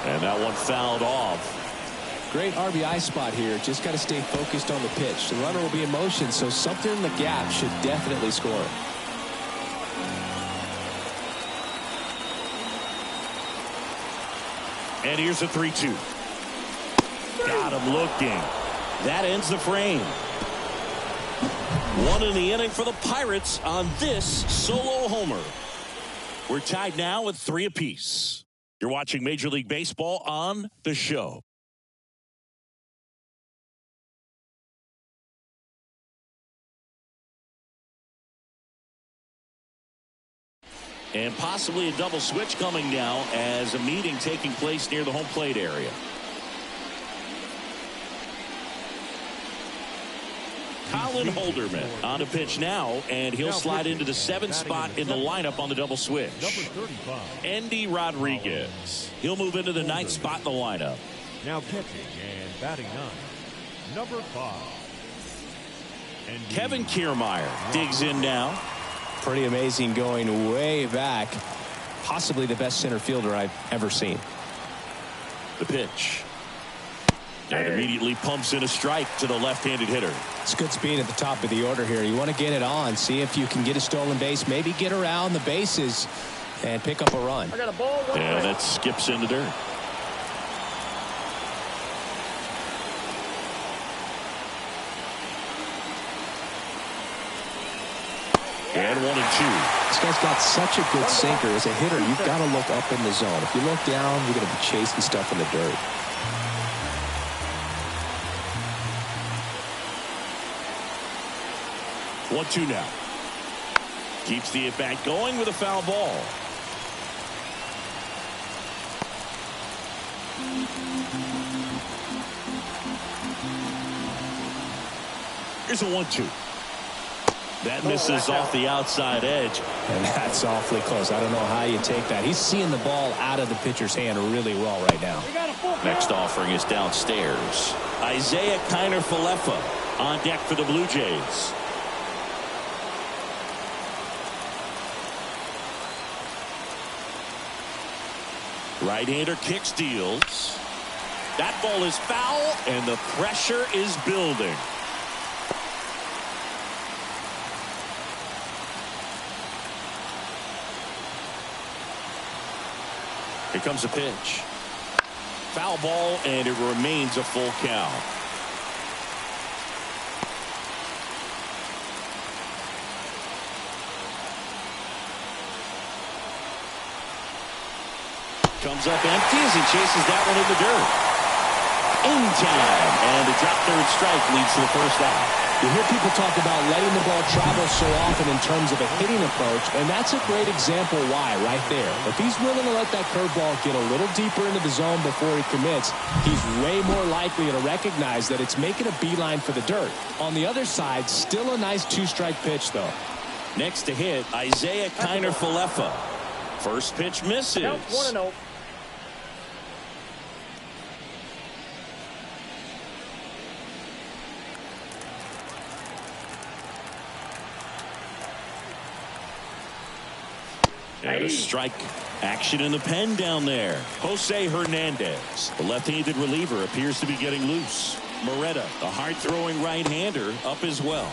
A: And that one fouled off.
B: Great RBI spot here. Just got to stay focused on the pitch. The runner will be in motion, so something in the gap should definitely score.
A: And here's a 3-2. Got him looking. That ends the frame. 1 in the inning for the Pirates on this solo homer. We're tied now at 3 apiece. You're watching Major League Baseball on The Show. And possibly a double switch coming now as a meeting taking place near the home plate area. Colin Holderman on a pitch now, and he'll slide into the 7th spot in the lineup on the double switch. Andy Rodriguez. He'll move into the 9th spot in the lineup.
C: Now catching and batting 9, number 5.
A: Kevin Kiermaier digs in now.
B: Pretty amazing, going way back. Possibly the best center fielder I've ever seen.
A: The pitch. And immediately pumps in a strike to the left-handed hitter.
B: It's good speed at the top of the order here. You want to get it on, see if you can get a stolen base, maybe get around the bases and pick up a run.
D: I got a ball.
A: And that skips in the dirt. And 1-2.
B: This guy's got such a good sinker. As a hitter, you've got to look up in the zone. If you look down, you're going to be chasing stuff in the dirt.
A: 1-2 now. Keeps the at-bat going with a foul ball. Here's a 1-2. That misses off the outside edge.
B: And that's awfully close. I don't know how you take that. He's seeing the ball out of the pitcher's hand really well right now.
A: Next offering is downstairs. Isaiah Kiner-Falefa on deck for the Blue Jays. Right-hander kicks, deals. That ball is foul, and the pressure is building. Here comes a pitch. Foul ball, and it remains a full count. Comes up empty as he chases that one in the dirt. In time, and a drop third strike leads to the first out.
B: You hear people talk about letting the ball travel so often in terms of a hitting approach, and that's a great example why right there. If he's willing to let that curveball get a little deeper into the zone before he commits, he's way more likely to recognize that it's making a beeline for the dirt. On the other side, still a nice two-strike pitch, though.
A: Next to hit, Isaiah Kiner-Falefa. First pitch misses.
D: Counts 1-0.
A: And a strike. Action in the pen down there. Jose Hernandez, the left-handed reliever, appears to be getting loose. Moretta, the hard-throwing right-hander, up as well.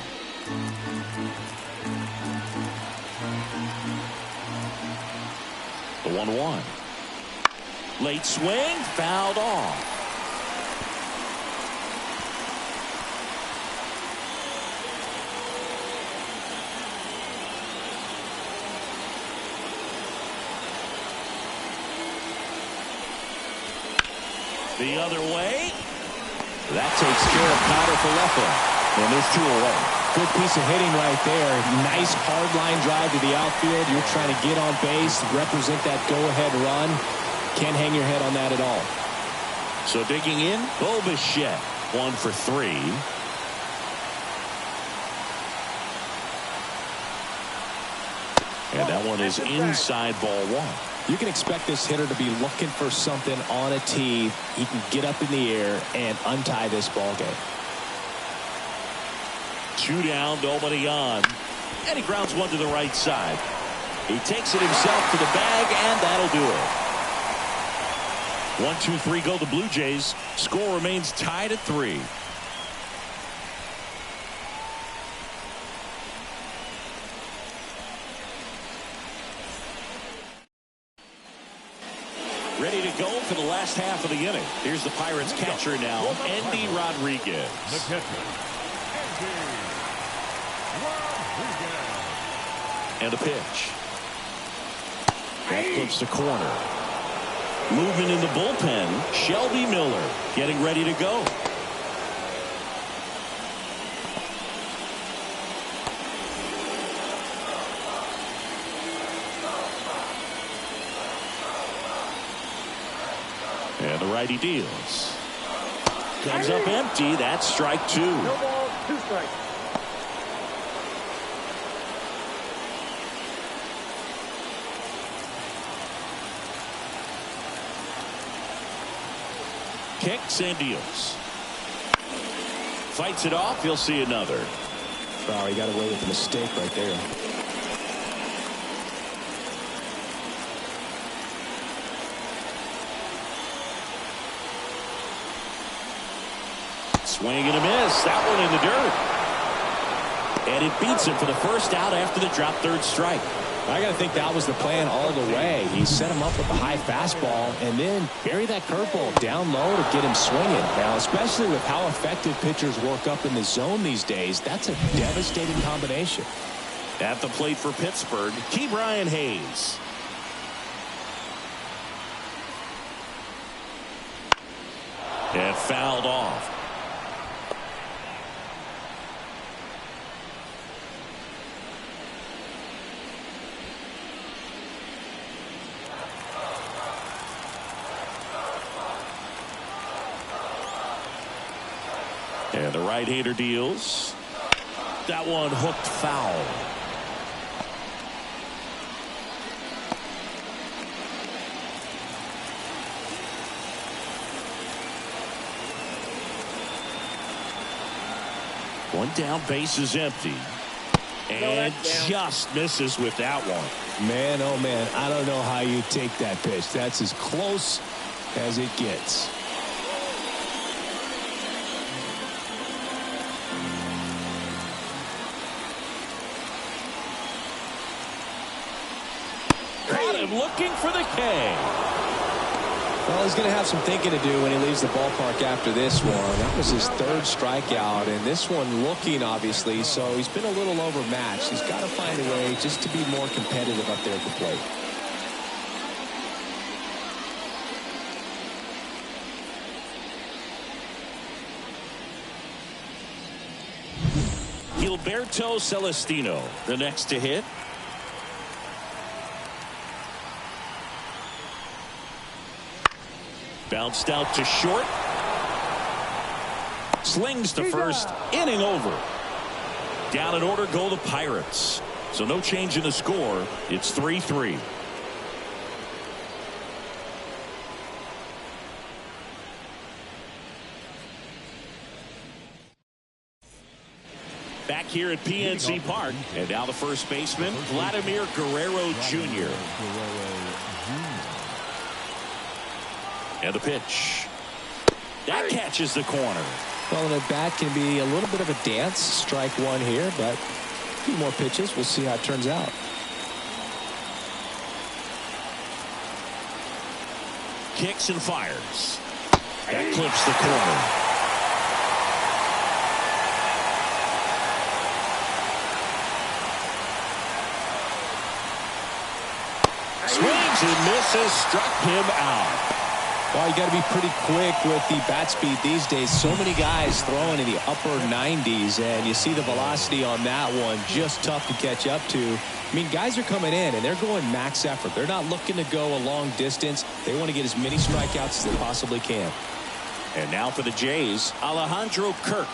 A: The 1-1. Late swing, fouled off. The other way. That takes care of Kiner-Falefa. And there's 2 away.
B: Good piece of hitting right there. Nice hard line drive to the outfield. You're trying to get on base, represent that go-ahead run. Can't hang your head on that at all.
A: So digging in, Bo Bichette, 1 for 3. And that one is inside ball 1.
B: You can expect this hitter to be looking for something on a tee. He can get up in the air and untie this ball game.
A: 2 down, nobody on. And he grounds one to the right side. He takes it himself to the bag, and that'll do it. 1, 2, 3 go the Blue Jays. Score remains tied at 3. Ready to go for the last half of the inning. Here's the Pirates catcher now, Andy Rodriguez.
C: The catcher, Andy Rodriguez.
A: And a pitch. That flips the corner. Movement in the bullpen. Shelby Miller getting ready to go. And the righty deals. Comes up empty. That's strike 2.
D: No ball, 2 strikes.
A: Kicks and deals. Fights it off. He'll see another.
B: Oh, he got away with a mistake right there.
A: Swing and a miss. That one in the dirt. And it beats him for the first out after the drop third strike.
B: I got to think that was the plan all the way. He set him up with a high fastball and then bury that curveball down low to get him swinging. Now, especially with how effective pitchers work up in the zone these days, that's a devastating combination.
A: At the plate for Pittsburgh, Brian Hayes. And fouled off. And the right-hander deals. That one hooked foul. One down, base is empty. And just misses with that one.
B: Man, oh man, I don't know how you take that pitch. That's as close as it gets.
A: Got him looking for the K.
B: Well, he's going to have some thinking to do when he leaves the ballpark after this one. That was his third strikeout, and this one looking, obviously, so he's been a little overmatched. He's got to find a way just to be more competitive up there at the plate.
A: Gilberto Celestino, the next to hit. Bounced out to short. Slings to first. Inning over. Down in order go the Pirates. So no change in the score. It's 3-3. Back here at PNC Park. And now the first baseman, Vladimir Guerrero Jr. And the pitch. That catches the corner.
B: Well, an at-bat can be a little bit of a dance. Strike one here, but a few more pitches. We'll see how it turns out.
A: Kicks and fires. That clips the corner. Swings and misses. Struck him out.
B: Well, you got to be pretty quick with the bat speed these days. So many guys throwing in the upper 90s, and you see the velocity on that one. Just tough to catch up to. I mean, guys are coming in, and they're going max effort. They're not looking to go a long distance. They want to get as many strikeouts as they possibly can.
A: And now for the Jays, Alejandro Kirk.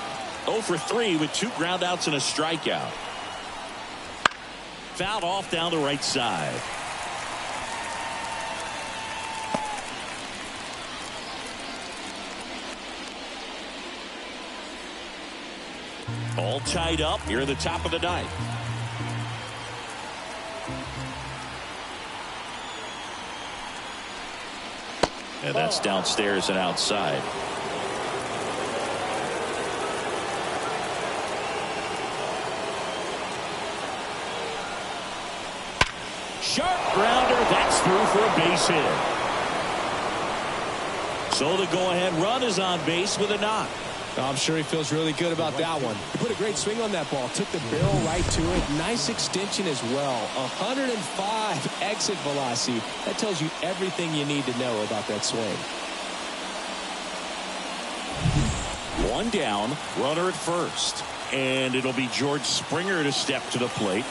A: 0 for 3 with 2 groundouts and a strikeout. Fouled off down the right side. All tied up here at the top of the ninth. And that's downstairs and outside. Sharp grounder. That's through for a base hit. So the go-ahead run is on base with a knock.
B: I'm sure he feels really good about that one. He put a great swing on that ball. Took the barrel right to it. Nice extension as well. 105 exit velocity. That tells you everything you need to know about that swing.
A: One down, runner at first. And it'll be George Springer to step to the plate.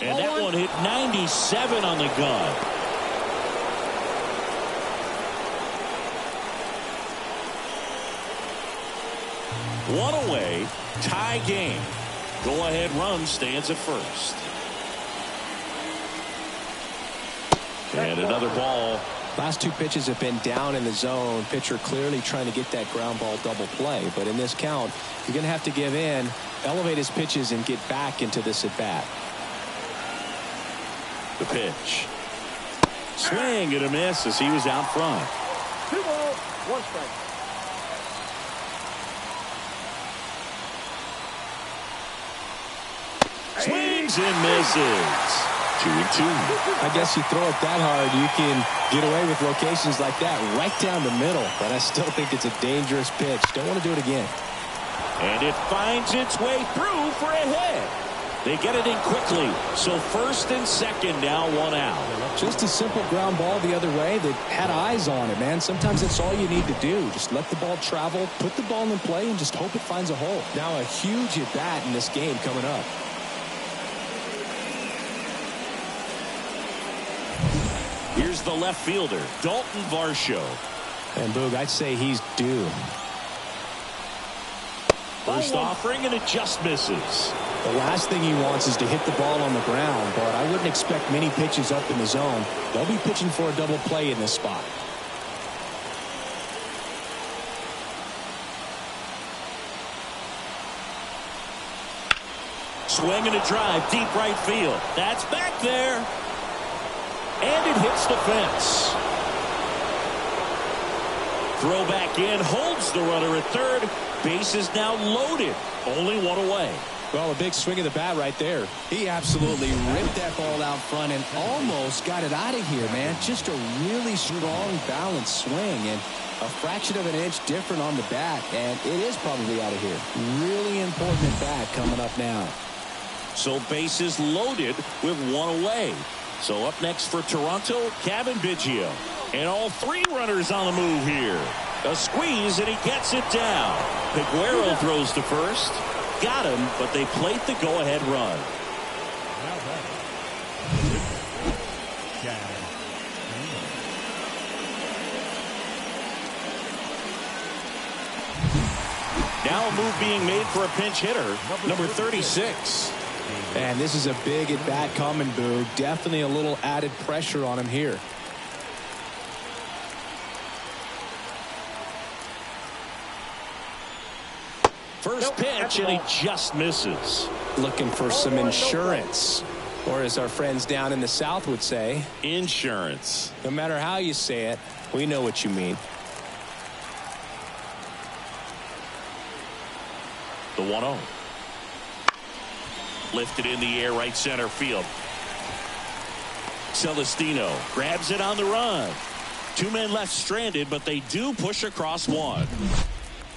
A: And that one hit 97 on the gun. One away, tie game. Go-ahead run stands at first. And another ball.
B: Last 2 pitches have been down in the zone. Pitcher clearly trying to get that ground ball double play. But in this count, you're going to have to give in, elevate his pitches, and get back into this at-bat.
A: The pitch. Swing and a miss as he was out front.
D: 2 balls, 1 strike.
A: Swings and misses. 2-2.
B: I guess you throw it that hard, you can get away with locations like that right down the middle. But I still think it's a dangerous pitch. Don't want to do it again.
A: And it finds its way through for a hit. They get it in quickly. So first and second, now one out.
B: Just a simple ground ball the other way that had eyes on it, man. Sometimes that's all you need to do. Just let the ball travel, put the ball in play, and just hope it finds a hole. Now a huge at-bat in this game coming up.
A: Here's the left fielder, Dalton Varsho.
B: And Boog, I'd say he's due.
A: First offering, and it just misses.
B: The last thing he wants is to hit the ball on the ground, but I wouldn't expect many pitches up in the zone. They'll be pitching for a double play in this spot.
A: Swing and a drive, deep right field. That's back there. And it hits the fence. Throw back in, holds the runner at third. Base is now loaded. Only one away.
B: Well, a big swing of the bat right there. He absolutely ripped that ball out front and almost got it out of here, man. Just a really strong, balanced swing, and a fraction of an inch different on the bat, and it is probably out of here. Really important at bat coming up now.
A: So bases loaded with one away. So up next for Toronto, Kevin Biggio. And all three runners on the move here. A squeeze, and he gets it down. Piguero throws to first. Got him, but they plate the go-ahead run. Now a move being made for a pinch hitter, number 36.
B: And this is a big at-bat coming, Boog. Definitely a little added pressure on him here.
A: First pitch, and he just misses.
B: Looking for some insurance, or as our friends down in the South would say,
A: insurance.
B: No matter how you say it, we know what you mean.
A: The 1-0. Lifted in the air, right center field. Celestino grabs it on the run. Two men left stranded, but they do push across one.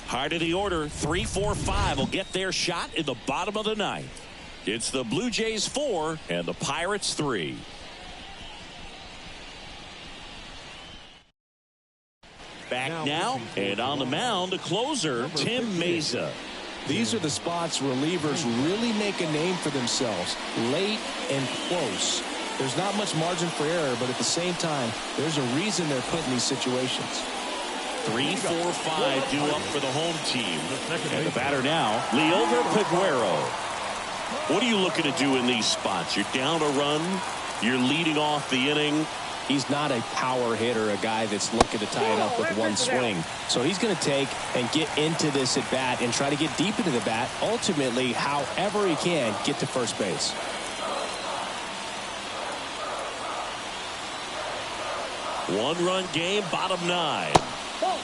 A: Hard of the order, 3, 4, 5 will get their shot in the bottom of the ninth. It's the Blue Jays 4 and the Pirates 3. Back now, and on the mound, the closer, Tim Meza.
B: These are the spots relievers really make a name for themselves. Late and close. There's not much margin for error, but at the same time, there's a reason they're put in these situations.
A: 3, 4, 5 due up for the home team. And the batter now, Liover Piguero. What are you looking to do in these spots? You're down a run. You're leading off the inning.
B: He's not a power hitter, a guy that's looking to tie it up with one swing. So he's going to take and get into this at bat and try to get deep into the bat. Ultimately, however he can, get to first base.
A: One-run game, bottom 9.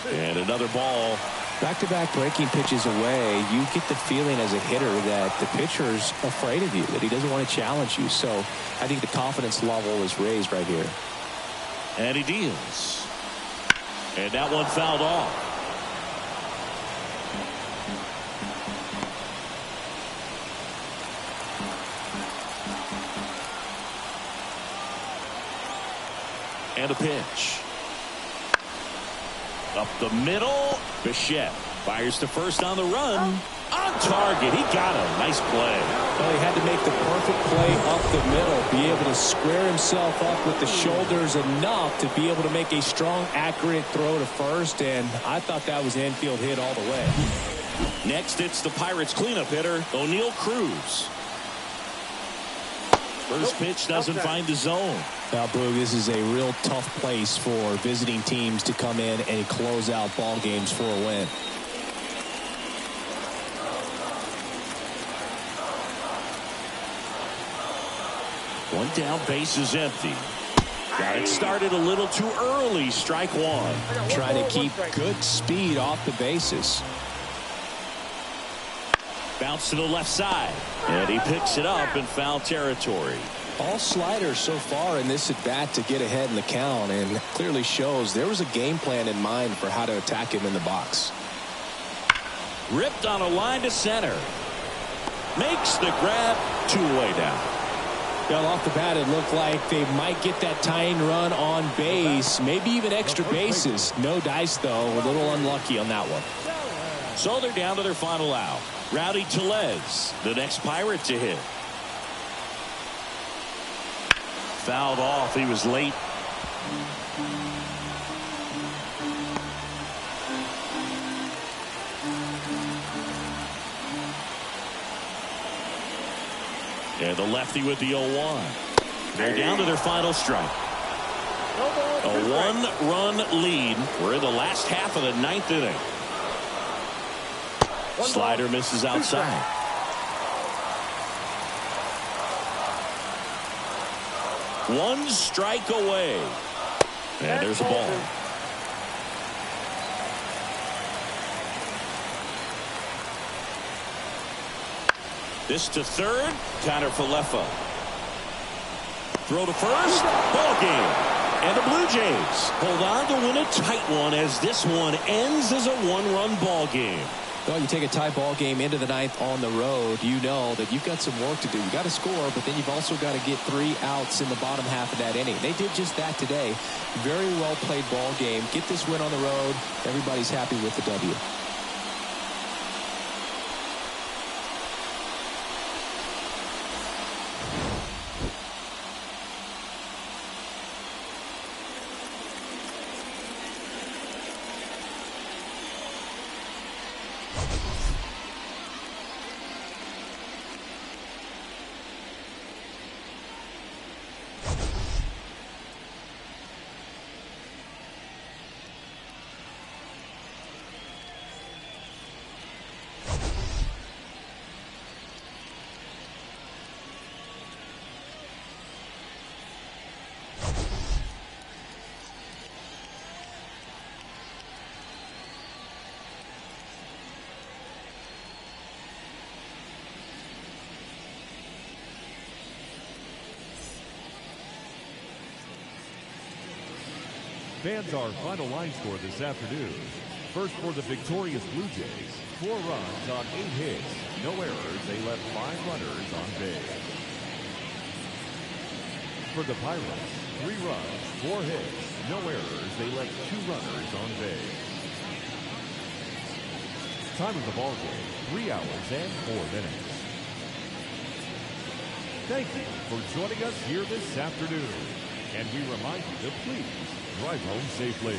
A: And another ball.
B: Back-to-back breaking pitches away, you get the feeling as a hitter that the pitcher's afraid of you, that he doesn't want to challenge you. So I think the confidence level is raised right here.
A: And he deals. And that one fouled off. And a pitch. Up the middle, Bichette fires to first on the run. On target, he got him. Nice play.
B: Well, he had to make the perfect play up the middle, be able to square himself up with the shoulders enough to be able to make a strong, accurate throw to first, and I thought that was an infield hit all the way.
A: Next, it's the Pirates cleanup hitter, O'Neal Cruz. First pitch doesn't find the zone.
B: Now, Boog, this is a real tough place for visiting teams to come in and close out ball games for a win.
A: One down, base is empty. Got it started a little too early. Strike one.
B: Trying to keep good speed off the bases.
A: Bounce to the left side. And he picks it up in foul territory.
B: All sliders so far in this at bat to get ahead in the count, and clearly shows there was a game plan in mind for how to attack him in the box.
A: Ripped on a line to center. Makes the grab, 2 away down.
B: Well, off the bat, it looked like they might get that tying run on base, maybe even extra bases. No dice, though. A little unlucky on that one.
A: So they're down to their final out. Rowdy Tellez, the next Pirate to hit. Fouled off. He was late. And the lefty with the 0-1. They're down to their final strike. A 1-run lead. We're in the last half of the 9th inning. Slider misses outside. One strike away. And there's a ball. This to third. Connor Falefa. Throw to first. Ball game. And the Blue Jays hold on to win a tight one as this one ends as a 1-run ball game.
B: Well, you take a tie ball game into the 9th on the road, you know that you've got some work to do. You got to score, but then you've also got to get 3 outs in the bottom half of that inning. They did just that today. Very well played ball game. Get this win on the road. Everybody's happy with the W.
C: Fans, our final line score this afternoon. First for the victorious Blue Jays, 4 runs on 8 hits, no errors. They left 5 runners on base. For the Pirates, 3 runs, 4 hits, no errors. They left 2 runners on base. Time of the ball game, 3 hours and 4 minutes. Thank you for joining us here this afternoon. And we remind you to please drive home safely.